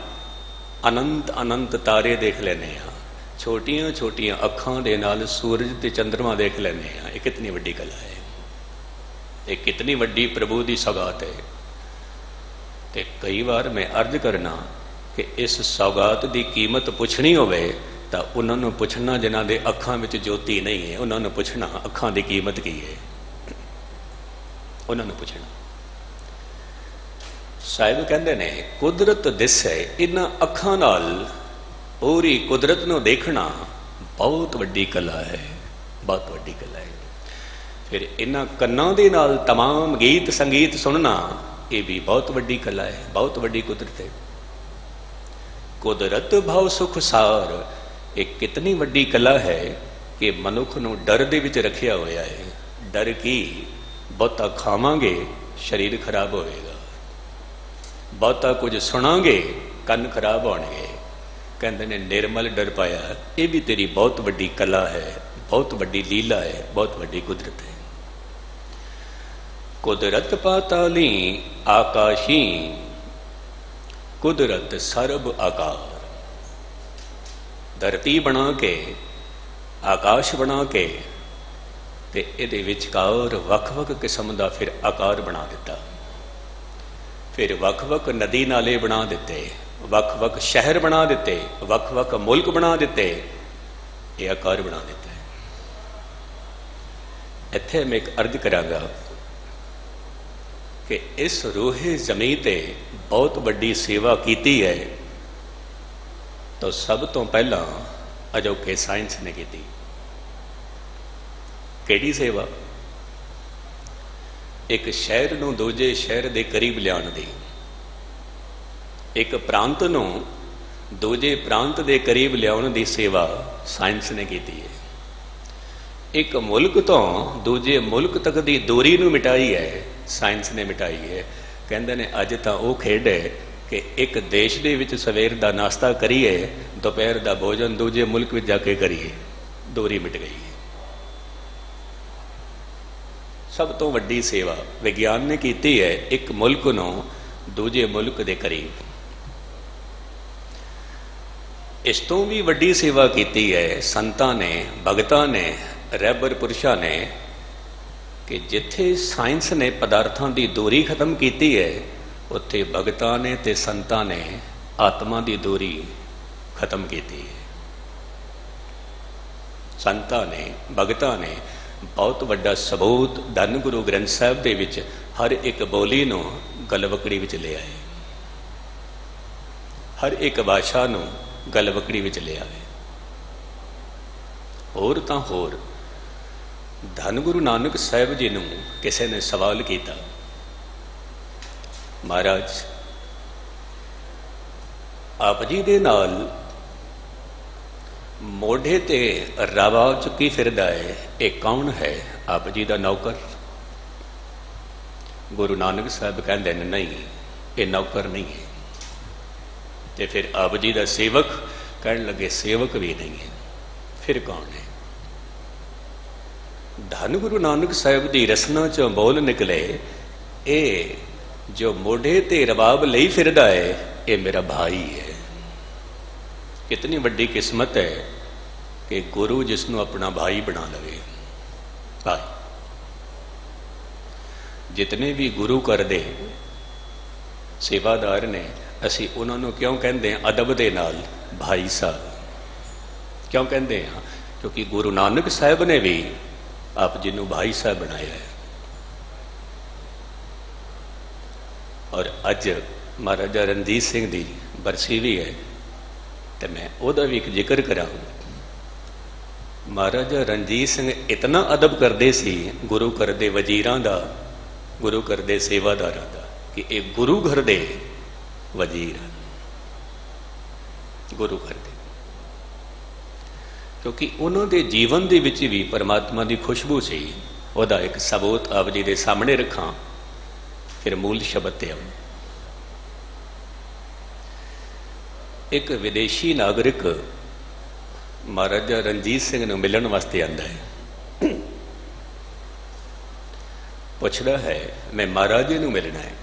ਅਨੰਤ ਅਨੰਤ ਤਾਰੇ ਦੇਖ ਲੈਂਦੇ ਹਾਂ। ਛੋਟੀਆਂ ਛੋਟੀਆਂ ਅੱਖਾਂ ਦੇ ਨਾਲ ਸੂਰਜ ਤੇ ਚੰਦਰਮਾ ਦੇਖ ਲੈਂਦੇ ਹਾਂ। ਇਹ ਕਿਤਨੀ ਵੱਡੀ ਕਲਾ ਹੈ, ਇਹ ਕਿਤਨੀ ਵੱਡੀ ਪ੍ਰਭੂ ਦੀ ਸੌਗਾਤ ਹੈ। ਤੇ ਕਈ ਵਾਰ ਮੈਂ ਅਰਜ਼ ਕਰਨਾ ਕਿ ਇਸ ਸੌਗਾਤ ਦੀ ਕੀਮਤ ਪੁੱਛਣੀ ਹੋਵੇ ਤਾਂ ਉਹਨਾਂ ਨੂੰ ਪੁੱਛਣਾ ਜਿਨ੍ਹਾਂ ਦੇ ਅੱਖਾਂ ਵਿੱਚ ਜੋਤੀ ਨਹੀਂ ਹੈ। ਉਹਨਾਂ ਨੂੰ ਪੁੱਛਣਾ ਅੱਖਾਂ ਦੀ ਕੀਮਤ ਕੀ ਹੈ, ਉਹਨਾਂ ਨੂੰ ਪੁੱਛਣਾ। ਸਾਹਿਬ ਕਹਿੰਦੇ ਨੇ ਕੁਦਰਤ ਦਿਸੈ, ਇਹਨਾਂ ਅੱਖਾਂ ਨਾਲ ਪੂਰੀ ਕੁਦਰਤ ਨੂੰ ਦੇਖਣਾ ਬਹੁਤ ਵੱਡੀ ਕਲਾ ਹੈ, ਬਹੁਤ ਵੱਡੀ ਕਲਾ ਹੈ। ਫਿਰ ਇਹਨਾਂ ਕੰਨਾਂ ਦੇ ਨਾਲ ਤਮਾਮ ਗੀਤ ਸੰਗੀਤ ਸੁਣਨਾ, ਇਹ ਵੀ ਬਹੁਤ ਵੱਡੀ ਕਲਾ ਹੈ, ਬਹੁਤ ਵੱਡੀ ਕੁਦਰਤ ਹੈ। ਕੁਦਰਤ ਭਉ ਸੁਖ ਸਾਰ, ਇਹ ਕਿਤਨੀ ਵੱਡੀ ਕਲਾ ਹੈ ਕਿ ਮਨੁੱਖ ਨੂੰ ਡਰ ਦੇ ਵਿੱਚ ਰੱਖਿਆ ਹੋਇਆ ਹੈ। ਡਰ ਕੀ? ਬਹੁਤਾ ਖਾਵਾਂਗੇ ਸਰੀਰ ਖਰਾਬ ਹੋਵੇਗਾ, ਬਹੁਤਾ ਕੁਝ ਸੁਣਾਂਗੇ ਕੰਨ ਖਰਾਬ ਹੋਣਗੇ। ਕਹਿੰਦੇ ਨੇ ਨਿਰਮਲ ਡਰ ਪਾਇਆ। ਇਹ ਵੀ ਤੇਰੀ ਬਹੁਤ ਵੱਡੀ ਕਲਾ ਹੈ, ਬਹੁਤ ਵੱਡੀ ਲੀਲਾ ਹੈ, ਬਹੁਤ ਵੱਡੀ ਕੁਦਰਤ ਹੈ। ਕੁਦਰਤ ਪਾਤਾਲੀ ਆਕਾਸ਼ੀ, ਕੁਦਰਤ ਸਰਬ ਆਕਾਰ। ਧਰਤੀ ਬਣਾ ਕੇ, ਆਕਾਸ਼ ਬਣਾ ਕੇ, ਤੇ ਇਹਦੇ ਵਿਚਕਾਰ ਵੱਖ-ਵੱਖ ਕਿਸਮ ਦਾ ਫਿਰ ਆਕਾਰ ਬਣਾ ਦਿੱਤਾ। ਫਿਰ ਵੱਖ-ਵੱਖ ਨਦੀ ਨਾਲੇ ਬਣਾ ਦਿੱਤੇ, ਵੱਖ-ਵੱਖ ਸ਼ਹਿਰ ਬਣਾ ਦਿੱਤੇ, ਵੱਖ-ਵੱਖ ਮੁਲਕ ਬਣਾ ਦਿੱਤੇ, ਇਹ ਆਕਾਰ ਬਣਾ ਦਿੱਤਾ। ਇੱਥੇ ਮੈਂ ਇੱਕ ਅਰਜ਼ ਕਰਾਂਗਾ ਕਿ ਇਸ ਰੂਹੇ ਜ਼ਮੀਨ ਤੇ ਬਹੁਤ ਵੱਡੀ ਸੇਵਾ ਕੀਤੀ ਹੈ ਤਾਂ ਸਭ ਤੋਂ ਪਹਿਲਾਂ ਅਜੋਕੇ ਸਾਇੰਸ ਨੇ ਕੀਤੀ। ਕਿਹੜੀ ਸੇਵਾ? ਇੱਕ ਸ਼ਹਿਰ ਨੂੰ ਦੂਜੇ ਸ਼ਹਿਰ ਦੇ ਕਰੀਬ ਲਿਆਉਣ ਦੀ, ਇੱਕ ਪ੍ਰਾਂਤ ਨੂੰ ਦੂਜੇ ਪ੍ਰਾਂਤ ਦੇ ਕਰੀਬ ਲਿਆਉਣ ਦੀ ਸੇਵਾ ਸਾਇੰਸ ਨੇ ਕੀਤੀ ਹੈ। ਇੱਕ ਮੁਲਕ ਤੋਂ ਦੂਜੇ ਮੁਲਕ ਤੱਕ ਦੀ ਦੂਰੀ ਨੂੰ ਮਿਟਾਈ ਹੈ, ਸਾਇੰਸ ਨੇ ਮਿਟਾਈ ਹੈ। ਕਹਿੰਦੇ ਨੇ ਅੱਜ ਤਾਂ ਉਹ ਖੇਡ ਹੈ ਕਿ ਇੱਕ ਦੇਸ਼ ਦੇ ਵਿੱਚ ਸਵੇਰ ਦਾ ਨਾਸ਼ਤਾ ਕਰੀਏ, ਦੁਪਹਿਰ ਦਾ ਭੋਜਨ ਦੂਜੇ ਮੁਲਕ ਵਿੱਚ ਜਾ ਕੇ ਕਰੀਏ, ਦੂਰੀ ਮਿਟ ਗਈ ਹੈ। ਸਭ ਤੋਂ ਵੱਡੀ ਸੇਵਾ ਵਿਗਿਆਨ ਨੇ ਕੀਤੀ ਹੈ, ਇੱਕ ਮੁਲਕ ਨੂੰ ਦੂਜੇ ਮੁਲਕ ਦੇ ਕਰੀਬ। ਇਸ ਤੋਂ ਵੀ ਵੱਡੀ ਸੇਵਾ ਕੀਤੀ ਹੈ ਸੰਤਾਂ ਨੇ, ਭਗਤਾਂ ਨੇ, ਰਹਿਬਰ ਪੁਰਸ਼ਾਂ ਨੇ, ਕਿ ਜਿੱਥੇ ਸਾਇੰਸ ਨੇ ਪਦਾਰਥਾਂ ਦੀ ਦੂਰੀ ਖਤਮ ਕੀਤੀ ਹੈ, ਉੱਥੇ ਭਗਤਾਂ ਨੇ ਤੇ ਸੰਤਾਂ ਨੇ ਆਤਮਾ ਦੀ ਦੂਰੀ ਖਤਮ ਕੀਤੀ ਹੈ। ਸੰਤਾਂ ਨੇ, ਭਗਤਾਂ ਨੇ ਬਹੁਤ ਵੱਡਾ ਸਬੂਤ ਧੰਨ ਗੁਰੂ ਗ੍ਰੰਥ ਸਾਹਿਬ ਦੇ ਵਿੱਚ ਹਰ ਇੱਕ ਬੋਲੀ ਨੂੰ ਗਲਵਕੜੀ ਵਿੱਚ ਲਿਆ ਹੈ, ਹਰ ਇੱਕ ਭਾਸ਼ਾ ਨੂੰ ਗਲਵਕੜੀ ਵਿੱਚ ਲਿਆ ਹੈ। ਹੋਰ ਤਾਂ ਹੋਰ, ਧੰਨ ਗੁਰੂ ਨਾਨਕ ਸਾਹਿਬ ਜੀ ਨੂੰ ਕਿਸੇ ਨੇ ਸਵਾਲ ਕੀਤਾ, ਮਹਾਰਾਜ ਆਪ ਜੀ ਦੇ ਨਾਲ ਮੋਢੇ ਤੇ ਰਵਾ ਚੁੱਕੀ ਫਿਰਦਾ ਹੈ, ਇਹ ਕੌਣ ਹੈ? ਆਪ ਜੀ ਦਾ ਨੌਕਰ? ਗੁਰੂ ਨਾਨਕ ਸਾਹਿਬ ਕਹਿੰਦੇ ਨੇ ਨਹੀਂ, ਇਹ ਨੌਕਰ ਨਹੀਂ ਹੈ। ਤੇ ਫਿਰ ਆਪ ਜੀ ਦਾ ਸੇਵਕ? ਕਹਿਣ ਲੱਗੇ ਸੇਵਕ ਵੀ ਨਹੀਂ ਹੈ, ਫਿਰ ਕੌਣ ਹੈ? ਧੰਨ ਗੁਰੂ ਨਾਨਕ ਸਾਹਿਬ ਦੀ ਰਸਨਾ ਚੋਂ ਬੋਲ ਨਿਕਲੇ, ਇਹ ਜੋ ਮੋਢੇ ਤੇ ਰਬਾਬ ਲਈ ਫਿਰਦਾ ਹੈ, ਇਹ ਮੇਰਾ ਭਾਈ ਹੈ। ਕਿਤਨੀ ਵੱਡੀ ਕਿਸਮਤ ਹੈ ਕਿ ਗੁਰੂ ਜਿਸ ਨੂੰ ਆਪਣਾ ਭਾਈ ਬਣਾ ਲਵੇ। भाई जितने भी गुरु घर दे सेवादार ने असी उन्होंने क्यों कहते हैं अदब के नाल भाई साहब क्यों कहते हैं? क्योंकि गुरु नानक साहब ने भी आप जी को भाई साहब बनाया है। और अज महाराजा रणजीत सिंह की बरसी भी है तो मैं वह भी एक जिक्र करा। महाराजा रणजीत सिंह इतना अदब करते सी गुरु घर दे वजीरां दा, गुरु घर दे सेवादारां दा कि एक गुरु घर दे वजीर गुरु घर दे, क्योंकि उन्होंने जीवन दे विच भी परमात्मा की खुशबू सी। वह एक सबूत आप जी के सामने रखा, फिर मूल शब्द ते आऊं। एक विदेशी नागरिक महाराजा रणजीत सिंह नूं मिलण वास्ते आंदा है, पुछदा है मैं महाराजे नूं मिलना है।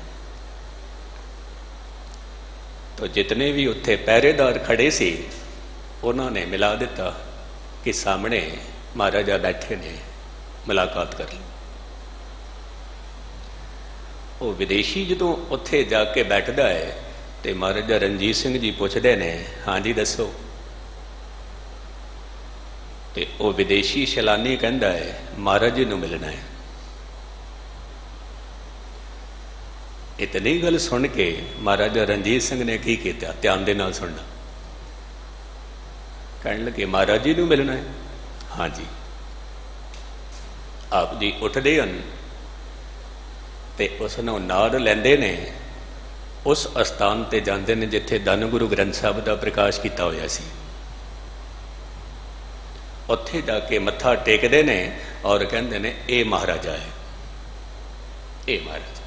तो जितने भी उत्थे पहरेदार खड़े सी उन्होंने मिला दिता कि सामने महाराजा बैठे ने, मुलाकात कर ली। वो विदेशी जो उत्थे जाके बैठदा है तो महाराजा रणजीत सिंह जी पूछते ने हाँ जी दसो। तो वो विदेशी सैलानी कहता है महाराज जी नूं मिलना है। इतनी गल सुन के महाराजा रणजीत सिंह ने की किया, ध्यान दे नाल सुनना। कहने लगे महाराज जी नूं मिलना है? हाँ जी। आप जी उठते हैं ते उसनों नाड़ लैंदे ने, उस अस्थान ते जांदे ने जिथे धन गुरु ग्रंथ साहब का प्रकाश किया होया सी। उत्थे जाके मत्था टेकते ने और कहते ने ये महाराजा है, ये महाराजा।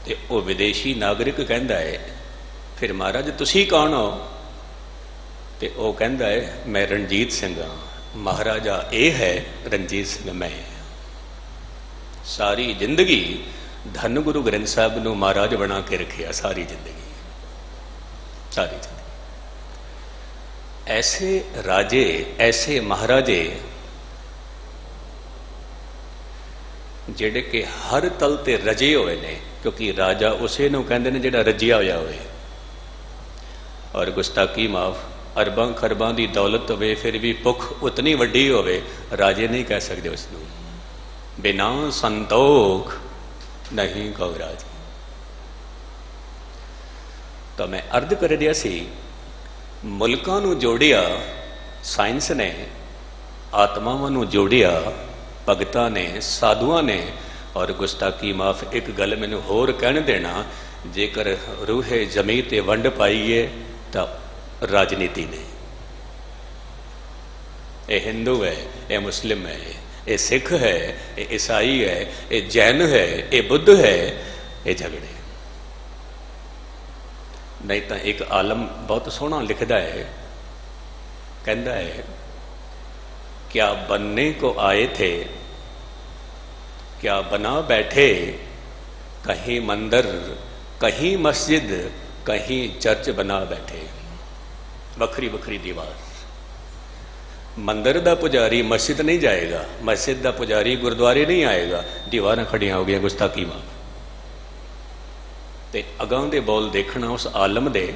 ते वो विदेशी नागरिक कहता है फिर महाराज तुसी कौन हो? तो वह कहता है मैं रणजीत सिंह हाँ। महाराजा ये है, रणजीत सिंह मैं। सारी जिंदगी धन गुरु ग्रंथ साहब नूं महाराज बना के रखिया, सारी जिंदगी, सारी जिंदगी। ऐसे राजे, ऐसे महाराजे जिहड़े कि हर तल ते रजे हुए ने, क्योंकि राजा उसे नूं कहंदे ने जिहड़ा रजिया होया होवे। और गुस्ताखी माफ, अरबां खरबां दी दौलत होवे फिर भी भुख उतनी वड्डी होवे, राजे नहीं कह सकते उसनूं। बिना संतोख नहीं कहो राज। तो मैं अर्ज कर दिया सी, मुल्कां नूं जोड़िया साइंस ने, आत्मावां नूं जोड़िया भगतां ने, साधुआं ने। और गुस्ताखी माफ एक गल मैनूं होर कहण देना, जेकर रूहे जमी ते वंड पाईए तो राजनीति ने। ये हिंदू है, ये मुस्लिम है, ये सिख है, ये ईसाई है, ये जैन है, ये बुद्ध है, ये झगड़े। नहीं तो एक आलम बहुत सोहना लिखता है, कहता है क्या बनने को आए थे, क्या बना बैठे, कहीं मंदिर, कहीं मस्जिद, कहीं चर्च बना बैठे। वखरी वखरी दीवार। मंदिर का पुजारी मस्जिद नहीं जाएगा, मस्जिद का पुजारी गुरुद्वारे नहीं आएगा, दीवार खड़िया हो गई गुस्ताखी मां। ते अगां दे बोल देखना उस आलम दे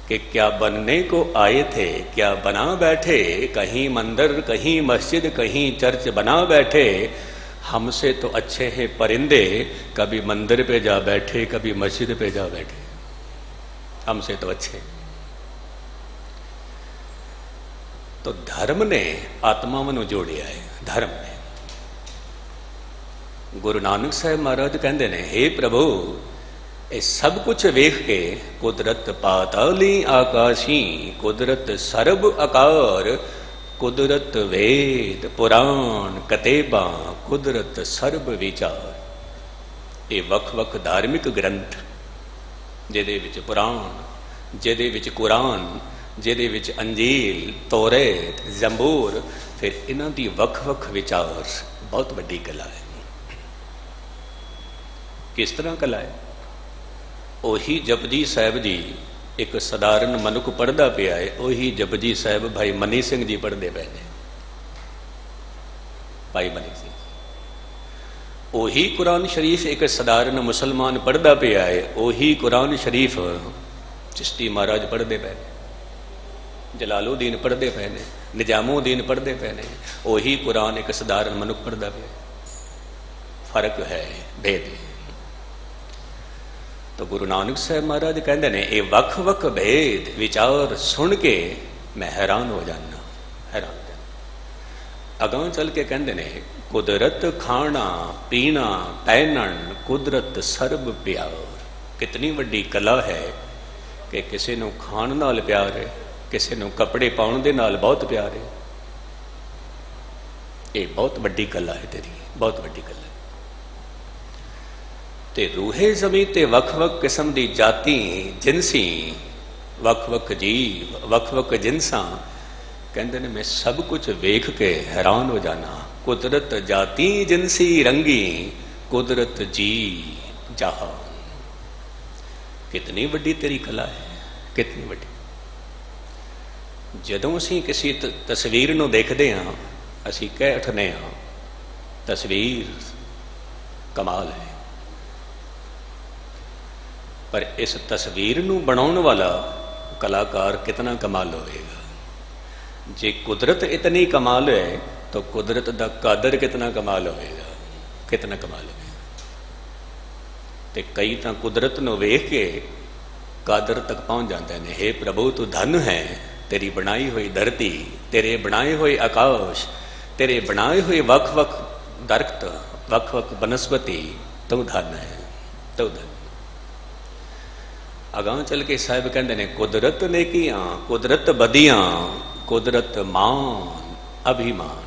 कि क्या बनने को आए थे, क्या बना बैठे, कहीं मंदिर, कहीं मस्जिद, कहीं चर्च बना बैठे। हमसे तो अच्छे हैं परिंदे, कभी मंदिर पे जा बैठे, कभी मस्जिद पे जा बैठे। हमसे तो अच्छे। तो धर्म ने आत्मावां नूं जोड़िया है, धर्म ने। गुरु नानक साहब महाराज कहते ने, हे प्रभु, ये सब कुछ वेख के कुदरत पाताली आकाशी, कुदरत सर्ब आकार, कुदरत वेद पुराण कतेबा, कुदरत सर्ब विचार। ये वख वख धार्मिक ग्रंथ जिहदे विच पुराण, जिहदे विच कुरान, जिहदे विच अंजील, तौरेत, जंबूर, फिर इन्हां दी वख वख विचार। बहुत वड्डी कला है। किस तरह कला है? उही जपजी साहब जी एक सधारण मनुख पढ़ता पिया है, उही जपजी साहब भाई मनी सिंह जी पढ़ते पे ने। ਪਾਈ ਬਣੀ ਸੀ। ਉਹੀ ਕੁਰਾਨ ਸ਼ਰੀਫ ਇੱਕ ਸਧਾਰਨ ਮੁਸਲਮਾਨ ਪੜ੍ਹਦਾ ਪਿਆ ਹੈ, ਉਹੀ ਕੁਰਾਨ ਸ਼ਰੀਫ ਚਿਸ਼ਤੀ ਮਹਾਰਾਜ ਪੜ੍ਹਦੇ ਪਏ ਨੇ, ਜਲਾਲੁਦੀਨ ਪੜ੍ਹਦੇ ਪਏ ਨੇ, ਨਿਜ਼ਾਮੁਦੀਨ ਪੜ੍ਹਦੇ ਪਏ ਨੇ। ਉਹੀ ਕੁਰਾਨ ਇੱਕ ਸਧਾਰਨ ਮਨੁੱਖ ਪੜ੍ਹਦਾ ਪਿਆ। ਫਰਕ ਹੈ, ਭੇਦ ਹੈ। ਤਾਂ ਗੁਰੂ ਨਾਨਕ ਸਾਹਿਬ ਮਹਾਰਾਜ ਕਹਿੰਦੇ ਨੇ ਇਹ ਵੱਖ ਵੱਖ ਭੇਦ ਵਿਚਾਰ ਸੁਣ ਕੇ ਮੈਂ ਹੈਰਾਨ ਹੋ ਜਾਨਾ, ਹੈਰਾਨ। ਅਗਾਂਹ ਚੱਲ ਕੇ ਕਹਿੰਦੇ ਨੇ ਕੁਦਰਤ ਖਾਣਾ ਪੀਣਾ ਪਹਿਨਣ ਕੁਦਰਤ ਸਰਬ ਪਿਆਰ। ਕਿਤਨੀ ਵੱਡੀ ਕਲਾ ਹੈ ਕਿ ਕਿਸੇ ਨੂੰ ਖਾਣ ਨਾਲ ਪਿਆਰ ਹੈ, ਕਿਸੇ ਨੂੰ ਕੱਪੜੇ ਪਾਉਣ ਦੇ ਨਾਲ ਬਹੁਤ ਪਿਆਰ ਹੈ। ਇਹ ਬਹੁਤ ਵੱਡੀ ਕਲਾ ਹੈ ਤੇਰੀ, ਬਹੁਤ ਵੱਡੀ ਕਲਾ। ਤੇ ਰੂਹੇ ਜ਼ਮੀਂ ਤੇ ਵੱਖ-ਵੱਖ ਕਿਸਮ ਦੀ ਜਾਤੀ ਜਿਨਸੀ, ਵੱਖ-ਵੱਖ ਜੀਵ, ਵੱਖ-ਵੱਖ ਜਿਨਸਾਂ, ਕਹਿੰਦੇ ਨੇ ਮੈਂ ਸਭ ਕੁਝ ਵੇਖ ਕੇ ਹੈਰਾਨ ਹੋ ਜਾਣਾ। ਕੁਦਰਤ ਜਾਤੀ ਜਿਨਸੀ ਰੰਗੀ ਕੁਦਰਤ ਜੀ ਜਹਾਨ। ਕਿਤਨੀ ਵੱਡੀ ਤੇਰੀ ਕਲਾ ਹੈ, ਕਿਤਨੀ ਵੱਡੀ। ਜਦੋਂ ਅਸੀਂ ਕਿਸੇ ਤਸਵੀਰ ਨੂੰ ਦੇਖਦੇ ਹਾਂ ਅਸੀਂ ਕਹਿ ਉਠਨੇ ਹਾਂ ਤਸਵੀਰ ਕਮਾਲ ਹੈ, ਪਰ ਇਸ ਤਸਵੀਰ ਨੂੰ ਬਣਾਉਣ ਵਾਲਾ ਕਲਾਕਾਰ ਕਿਤਨਾ ਕਮਾਲ ਹੋਵੇਗਾ। ਜੇ ਕੁਦਰਤ ਇਤਨੀ ਕਮਾਲ ਹੈ ਤਾਂ ਕੁਦਰਤ ਦਾ ਕਾਦਰ ਕਿਤਨਾ ਕਮਾਲ ਹੋਵੇਗਾ, ਕਿਤਨਾ ਕਮਾਲ ਹੋਵੇਗਾ। ਤੇ ਕਈ ਤਾਂ ਕੁਦਰਤ ਨੂੰ ਵੇਖ ਕੇ ਕਾਦਰ ਤੱਕ ਪਹੁੰਚ ਜਾਂਦੇ ਨੇ। ਹੇ ਪ੍ਰਭੂ ਤੂੰ ਧਨ ਹੈ, ਤੇਰੀ ਬਣਾਈ ਹੋਈ ਧਰਤੀ, ਤੇਰੇ ਬਣਾਏ ਹੋਏ ਆਕਾਸ਼, ਤੇਰੇ ਬਣਾਏ ਹੋਏ ਵੱਖ-ਵੱਖ ਦਰਖਤ, ਵੱਖ-ਵੱਖ ਬਨਸਪਤੀ, ਤੂੰ ਧਨ ਹੈ, ਤੂੰ ਧਨ। ਅਗਾਂਹ ਚੱਲ ਕੇ ਸਾਹਿਬ ਕਹਿੰਦੇ ਨੇ ਕੁਦਰਤ ਨੇਕੀਆਂ ਕੁਦਰਤ ਬਦੀਆਂ ਕੁਦਰਤ ਮਾਨ ਅਭਿਮਾਨ।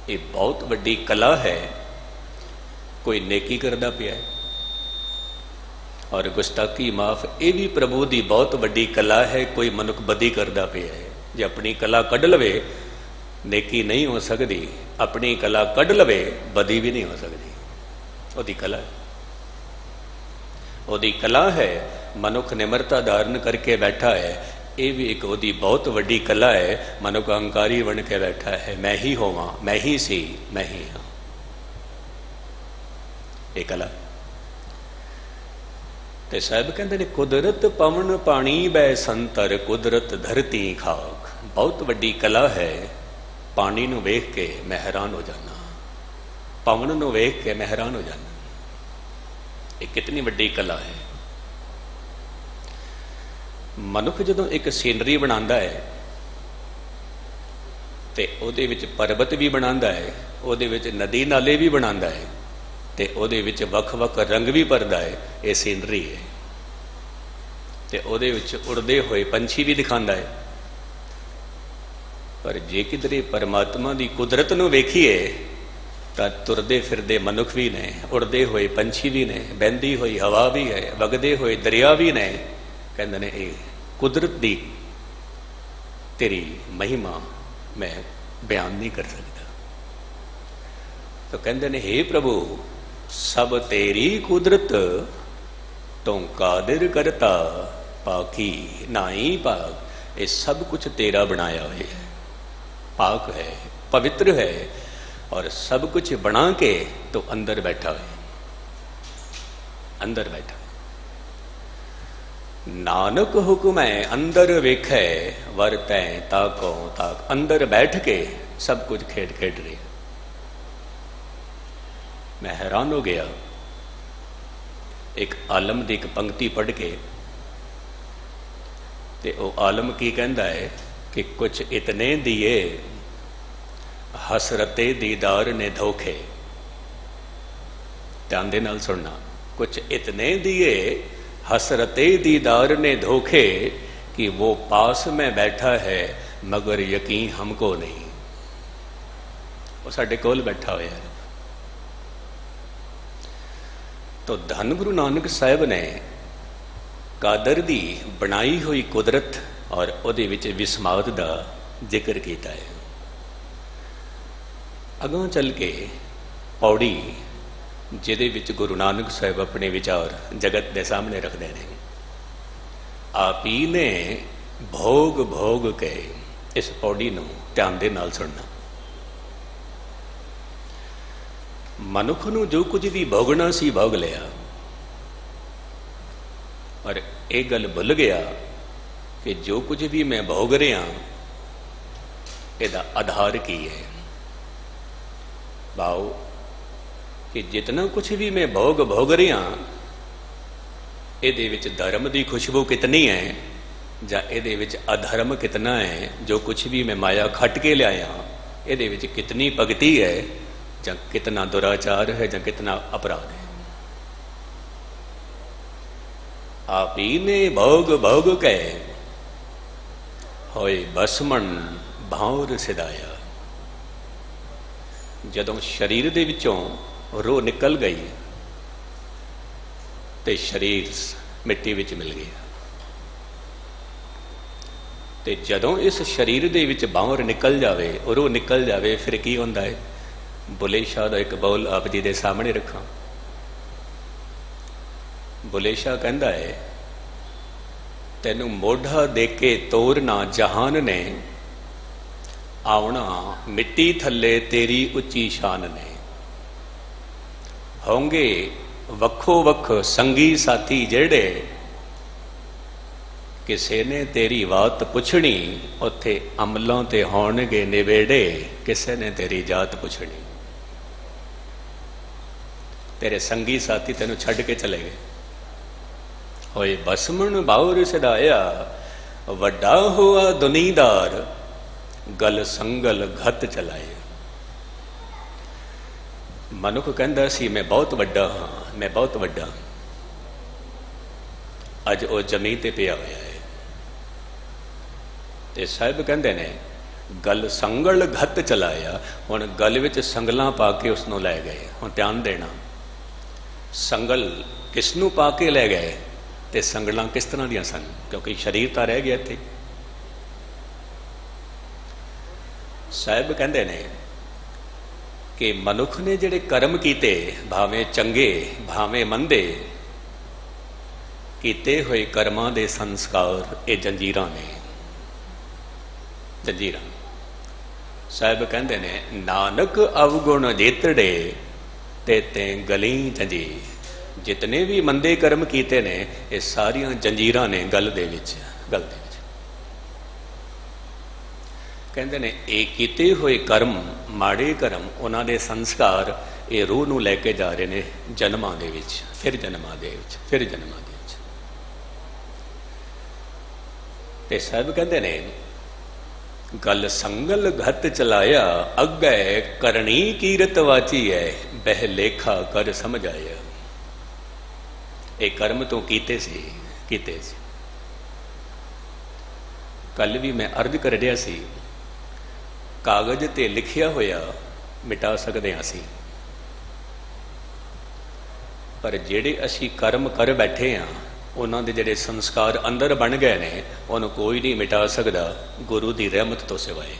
ਇਹ ਬਹੁਤ ਵੱਡੀ ਕਲਾ ਹੈ। ਕੋਈ ਨੇਕੀ ਕਰਦਾ ਪਿਆ ਔਰ ਗੁਸਤਾਖੀ ਮਾਫ, ਇਹ ਵੀ ਪ੍ਰਭੂ ਦੀ ਬਹੁਤ ਵੱਡੀ ਕਲਾ ਹੈ। ਕੋਈ ਮਨੁੱਖ ਬਦੀ ਕਰਦਾ ਪਿਆ ਹੈ, ਜੇ ਆਪਣੀ ਕਲਾ ਕੱਢ ਲਵੇ ਨੇਕੀ ਨਹੀਂ ਹੋ ਸਕਦੀ, ਆਪਣੀ ਕਲਾ ਕੱਢ ਲਵੇ ਬਦੀ ਵੀ ਨਹੀਂ ਹੋ ਸਕਦੀ। ਉਹਦੀ ਕਲਾ ਹੈ, ਉਹਦੀ ਕਲਾ ਹੈ। ਮਨੁੱਖ ਨਿਮਰਤਾ ਧਾਰਨ ਕਰਕੇ ਬੈਠਾ ਹੈ, ਇਹ ਵੀ ਇੱਕ ਉਹਦੀ ਬਹੁਤ ਵੱਡੀ ਕਲਾ ਹੈ। ਮਨੁੱਖ ਅਹੰਕਾਰੀ ਬਣ ਕੇ ਬੈਠਾ ਹੈ, ਮੈਂ ਹੀ ਹੋਵਾਂ, ਮੈਂ ਹੀ ਸੀ, ਮੈਂ ਹੀ ਹਾਂ। ਇਹ ਕਲਾ। ਤੇ ਸਾਹਿਬ ਕਹਿੰਦੇ ਨੇ ਕੁਦਰਤ ਪਵਨ ਪਾਣੀ ਬੈ ਸੰਤਰ ਕੁਦਰਤ ਧਰਤੀ ਖਾਕ। ਬਹੁਤ ਵੱਡੀ ਕਲਾ ਹੈ। ਪਾਣੀ ਨੂੰ ਵੇਖ ਕੇ ਮੈਂ ਹੈਰਾਨ ਹੋ ਜਾਣਾ, ਪਵਨ ਨੂੰ ਵੇਖ ਕੇ ਮੈਂ ਹੈਰਾਨ ਹੋ ਜਾਣਾ। ਇਹ ਕਿਤਨੀ ਵੱਡੀ ਕਲਾ ਹੈ। ਮਨੁੱਖ ਜਦੋਂ ਇੱਕ ਸੀਨਰੀ ਬਣਾਉਂਦਾ ਹੈ ਤੇ ਉਹਦੇ ਵਿੱਚ ਪਰਬਤ ਵੀ ਬਣਾਉਂਦਾ ਹੈ, ਉਹਦੇ ਵਿੱਚ ਨਦੀ ਨਾਲੇ ਵੀ ਬਣਾਉਂਦਾ ਹੈ, ਤੇ ਉਹਦੇ ਵਿੱਚ ਵੱਖ-ਵੱਖ ਰੰਗ ਵੀ ਭਰਦਾ ਹੈ। ਇਹ ਸੀਨਰੀ ਹੈ। ਤੇ ਉਹਦੇ ਵਿੱਚ ਉੜਦੇ ਹੋਏ ਪੰਛੀ ਵੀ ਦਿਖਾਉਂਦਾ ਹੈ। ਪਰ ਜੇ ਕਿਧਰੇ ਪਰਮਾਤਮਾ ਦੀ ਕੁਦਰਤ ਨੂੰ ਵੇਖੀਏ ਤਾਂ ਤੁਰਦੇ ਫਿਰਦੇ ਮਨੁੱਖ ਵੀ ਨੇ, ਉੜਦੇ ਹੋਏ ਪੰਛੀ ਵੀ ਨੇ, ਬਹਿੰਦੀ ਹੋਈ ਹਵਾ ਵੀ ਹੈ, ਵਗਦੇ ਹੋਏ ਦਰਿਆ ਵੀ ਨੇ। ਕਹਿੰਦੇ ਨੇ ਇਹ ਕੁਦਰਤ ਦੀ ਤੇਰੀ ਮਹਿਮਾ ਮੈਂ ਬਿਆਨ ਨਹੀਂ ਕਰ ਸਕਦਾ। ਤਾਂ ਕਹਿੰਦੇ ਨੇ ਹੇ ਪ੍ਰਭੂ ਸਭ ਤੇਰੀ ਕੁਦਰਤ ਤੂੰ ਕਾਦਰ ਕਰਤਾ ਪਾਕੀ ਨਾਈ ਪਾਕ। ਇਹ ਸਭ ਕੁਝ ਤੇਰਾ ਬਣਾਇਆ ਹੋਇਆ ਹੈ, ਪਾਕ ਹੈ, ਪਵਿੱਤਰ ਹੈ। और सब कुछ बना के तो अंदर बैठा है, अंदर बैठा। नानक हुक्म है अंदर वेखे वरतै ताको ताक। अंदर बैठ के सब कुछ खेड खेड रहे। मैं हैरान हो गया एक आलम की एक पंक्ति पढ़ के। ते वो आलम की कहता है कि कुछ इतने दिए हसरते दीदार ने धोखे। ध्यान दे नाल सुनना। कुछ इतने दिए हसरते दीदार ने धोखे कि वो पास में बैठा है मगर यकीन हमको नहीं। वो साडे कोल बैठा हुआ है। तो धन गुरु नानक साहब ने कादर दी बनाई हुई कुदरत और उहदे विच विस्माद दा जिक्र किया है। अगों चल के पौड़ी जिहदे विच गुरु नानक साहब अपने विचार जगत के सामने रखते हैं। आप ही ने भोग भोग के इस पौड़ी नूं ध्यान दे नाल सुनना। ਮਨੁੱਖ ਨੂੰ ਜੋ ਕੁਝ ਵੀ ਭੋਗਣਾ ਸੀ ਭੋਗ ਲਿਆ, ਪਰ ਇਹ ਗੱਲ ਭੁੱਲ ਗਿਆ ਕਿ ਜੋ ਕੁਝ ਵੀ ਮੈਂ ਭੋਗ ਰਿਹਾ ਇਹਦਾ ਆਧਾਰ ਕੀ ਹੈ। ਭਾਵ ਕਿ ਜਿਤਨਾ ਕੁਝ ਵੀ ਮੈਂ ਭੋਗ ਰਿਹਾ ਇਹਦੇ ਵਿੱਚ ਧਰਮ ਦੀ ਖੁਸ਼ਬੂ ਕਿਤਨੀ ਹੈ ਜਾਂ ਇਹਦੇ ਵਿੱਚ ਅਧਰਮ ਕਿਤਨਾ ਹੈ। ਜੋ ਕੁਝ ਵੀ ਮੈਂ ਮਾਇਆ ਖੱਟ ਕੇ ਲਿਆਇਆ ਇਹਦੇ ਵਿੱਚ ਕਿਤਨੀ ਭਗਤੀ ਹੈ ਜਾਂ ਕਿਤਨਾ ਦੁਰਾਚਾਰ ਹੈ ਜਾਂ ਕਿਤਨਾ ਅਪਰਾਧ ਹੈ। आप ही ने भोग भोग के होए बसमन भावर सिधाया। जदों शरीर दे विचों रूह निकल गई ते शरीर मिट्टी विच मिल गया। ते जदों इस शरीर दे विच भावर निकल जावे, रूह निकल जावे, फिर की होंदा है। बुले शाह दा एक बौल आप जी दे सामने रखा। बुले शाह कहता है, तैनू मोढ़ा दे के तोरना जहान ने, आवना मिट्टी थले तेरी उच्ची शान ने। होंगे वखो वख संगी साथी जेड़े, किसे ने तेरी बात पुछनी, उत्थे अमलों ते होणगे निवेड़े, किसे ने तेरी जात पुछनी। तेरे संगी साथी तेनू छड़ के चले गए। होए बसमन बाउर सिधाया, वड्डा हुआ दुनीदार, गल संगल घत चलाए। मनुख कहता सी मैं बहुत वड्डा हाँ, मैं बहुत वड्डा। अज वो जमीन ते पिया होया है। ते साहिब कहते ने गल संगल घत चलाया। हुण गल विच संगलां पा के उसनों लै गए। हुण ध्यान देना, संगल किसनों पा के लै गए ते संगलां किस तरह दियां सन, क्योंकि शरीर तां रह गया इत्थे। साहिब कहते ने कि मनुख ने जिहड़े कर्म कीते, भावें चंगे भावें मंदे, कीते हुए कर्मां दे संस्कार ये जंजीरां ने, जंजीरां। साहिब कहते ने नानक अवगुण जेतड़े ते ते गली जंजीर। जितने भी मंदे कर्म कीते ने ये सारियां जंजीरां ने गल दे विच, गल दे विच। कहते ने ये कीते हुए कर्म, माड़े कर्म, उन्हां दे संस्कार ये रूह नूं लैके जा रहे ने जन्मां दे विच, फिर जन्मां दे विच, फिर जन्मां दे विच। ते साहिब कहते ने गल संगल घत चलाया, अग्गै करनी कीरत वाची है, बह लेखा कर समझ आया। एक कर्म तो कीते सी। कल भी मैं अर्ज कर रहा सी, कागज ते लिखिया होया मिटा सकते असी, पर जेड़े असी कर्म कर बैठे हाँ उन्होंने दे जेड़े संस्कार अंदर बन गए ने उन्होंने कोई नहीं मिटा सकता गुरु की रहमत तो सिवाए।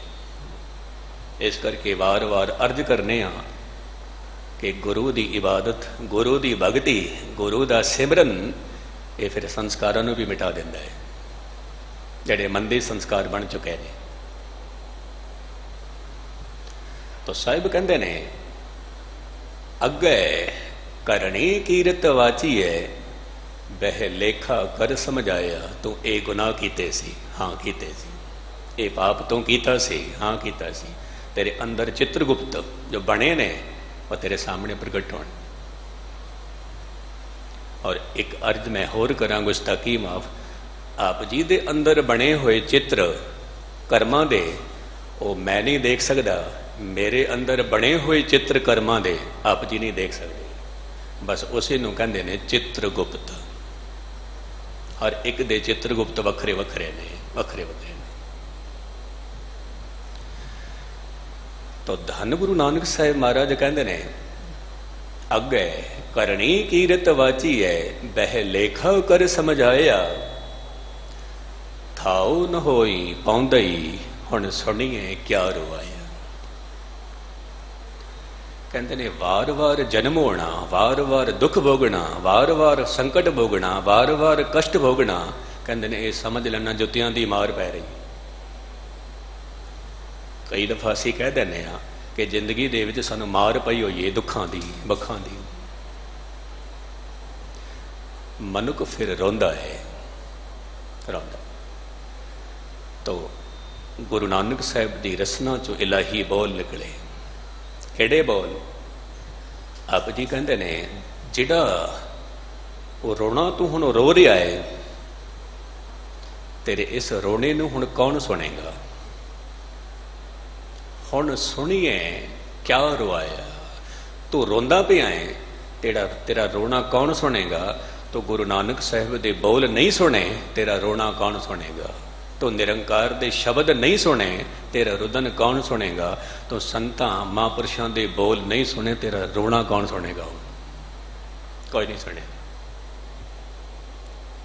इस करके वार वार अर्ज करने हाँ कि गुरु की इबादत, गुरु की भगती, गुरु का सिमरन ये फिर संस्कारों भी मिटा देता है जिहड़े मंदे संस्कार बन चुके हैं। तो साहिब कहते ने अगे करनी कीरत वाची है, बह लेखा कर समझाया। तू ये गुनाह कीते सी, हाँ कीते सी। ये पाप तू कीता सी, हाँ कीता सी। तेरे अंदर चित्रगुप्त जो बने ने और तेरे सामने प्रगट होने। और एक अर्ज मैं होर करा गुस्ताखी माफ, आप जी दे अंदर बने हुए चित्र कर्मां दे वो मैं नहीं देख सकता, मेरे अंदर बने हुए चित्र कर्मां दे आप जी नहीं देख सकते। बस उसी नूं कहंदे ने चित्रगुप्त। हर एक दे चित्रगुप्त वखरे वखरे ने, वखरे वखरे ने। तो धन गुरु नानक साहिब महाराज कहते ने अगे करनी कीरत वाची है, बह लेखा कर समझाया। थाओ न होई पौंदई, हुण सुनिए क्या रुआया। कहते ने वार वार जन्म होना, वार वार दुख भोगना, वार वार संकट भोगना, वार वार कष्ट भोगना, कहते ने ये समझ लेना जुतियां दी मार पै रही। कई दफा असीं कह देने हाँ कि जिंदगी दे विच सानूं मार पई होई है दुखां दी बखां दी। मनुख फिर रोंदा है, रोंदा। तो गुरु नानक साहब की रसना चो इलाही बोल निकले। किहड़े बोल? आप जी कहते ने जिहड़ा वो रोना तू हुण रो रहा है, तेरे इस रोने नूं हुण कौन सुनेगा? हुण सुनिए क्या रोआया, तू रोंदा पिया है, तेरा रोना कौन सुनेगा? तो गुरु नानक साहब दे बोल नहीं सुने, तेरा रोना कौन सुनेगा? तो निरंकार दे शब्द नहीं सुने, तेरा रुदन कौन सुनेगा? तो संतां महापुरुषां दे बोल नहीं सुने, तेरा रोना कौन सुनेगा? कोई नहीं सुने।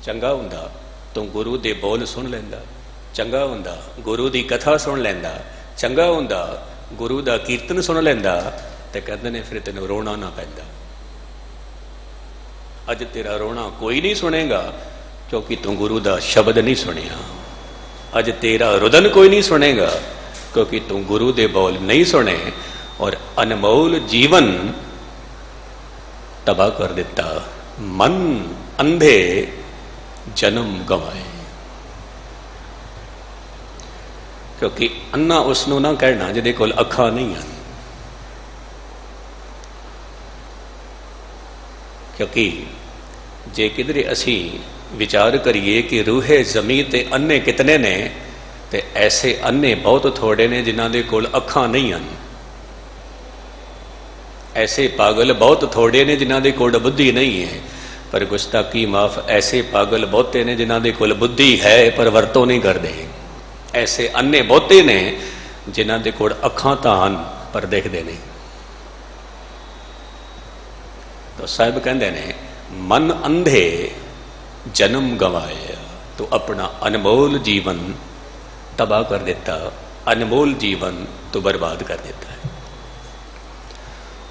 चंगा हुंदा तो गुरु दे बोल सुन लैंदा, चंगा हुंदा गुरु दी कथा सुन लैंदा, चंगा हुंदा गुरु दा कीर्तन सुन लैंदा, ते कहंदे ने फिर तैनूं रोना ना पैंदा। अज तेरा रोना कोई नहीं सुनेगा क्योंकि तू गुरु दा शब्द नहीं सुनिया। अज तेरा रुदन कोई नहीं सुनेगा क्योंकि तू गुरु दे बोल नहीं सुने, और अनमोल जीवन तबाह कर दिता। मन अंधे जन्म गवाए, क्योंकि अन्ना उसनों ना कहना जिहदे कोल अखां नहीं हैं। क्योंकि जे किधरे असी विचार करिए कि रूहे जमी ते अन्ने कितने ने, ते ऐसे अन्ने बहुत थोड़े ने जिन्हां दे कोल अखां नहीं हैं। ऐसे पागल बहुत थोड़े ने जिन्हां दे कोल बुद्धि नहीं है। पर गुस्ताखी माफ, ऐसे पागल बहुते ने जिन्हां दे कोल बुद्धि है पर वरतों नहीं करते। ऐसे अन्ने बहुते ने जिन्हां दे कोल अखां तां हन पर देखते नहीं। तो साहिब कहते ने मन अंधे जन्म गवाया, तो अपना अनमोल जीवन तबाह कर देता, अनमोल जीवन तो बर्बाद कर देता है।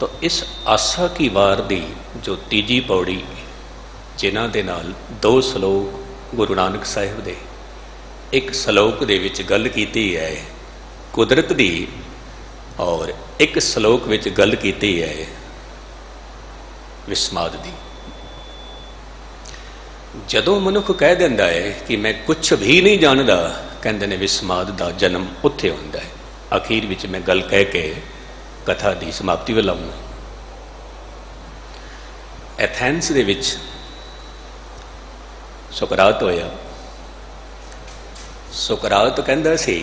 तो इस आसा की वार दी जो तीजी पौड़ी, जिन्हां दे नाल दो सलोक गुरु नानक साहिब दे, एक सलोक दे विच गल कीती है कुदरत दी, और एक सलोक विच गल कीती है विस्माद दी। जदों मनुख कह दिंदा है कि मैं कुछ भी नहीं जानदा, कहंदे ने विस्माद दा जन्म उत्थे हुंदा है। आखिर विच मैं गल कह के कथा दी समाप्ति वल आऊंगा। एथेंस दे विच सुकरात होया। सुकरात कहंदा सी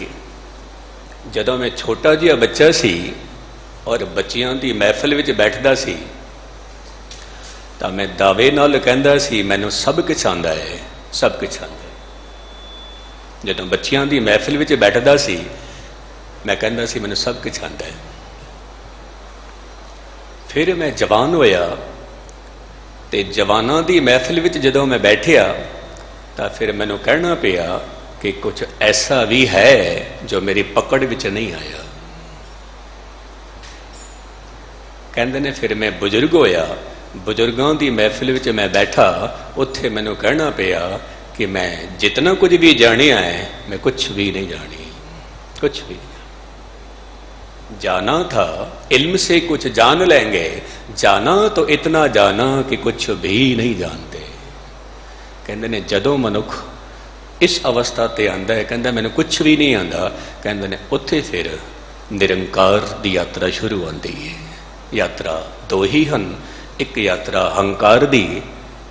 जदों मैं छोटा जिहा बच्चा सी और बच्चियां दी महफिल विच बैठदा सी, तां मैं दावे नाल कहंदा सी मैनूं सब कुछ आंदा है, सब कुछ आंदा है। जदों बच्चियां दी महफिल विच बैठदा सी, मैं कहंदा सी मैनूं सब कुछ आंदा है। फिर मैं जवान होया, ते जवानां दी महफिल विच जदों मैं बैठिया, तां फिर मैनूं कहना पिया कि कुछ ऐसा भी है जो मेरी पकड़ विच नहीं आया। कहंदे ने फिर मैं बुजुर्ग होया, बुजुर्गों की महफिल विच मैं बैठा, उत्थे मैनूं कहना पिया कि मैं जितना कुछ भी जानिया है मैं कुछ भी नहीं जानी, कुछ भी नहीं जाना था। इल्म से कुछ जान लेंगे, जाना तो इतना जाना कि कुछ भी नहीं जानते। कहंदे ने जदों मनुख इस अवस्था ते आंदा है, कहंदा मैनूं कुछ भी नहीं आंदा, कहंदे ने उत्थे फिर निरंकार दी यात्रा शुरू होंदी है। यात्रा दो ही हन, एक यात्रा हंकार दी,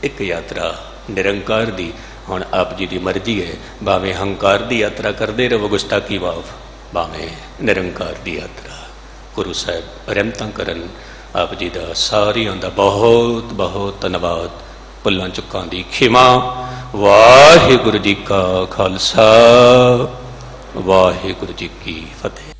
एक यात्रा निरंकार दी। हुण आप जी की मर्जी है, भावें हंकार की यात्रा करते रहो गुस्ताखी वाफ, भावें निरंकार की यात्रा। गुरु साहब रहमतां करन आप जी का सारियां दा बहुत बहुत धन्यवाद। भुल्लां चुकां दी खिमा। वाहिगुरु जी का खालसा, वाहिगुरु जी की फतेह।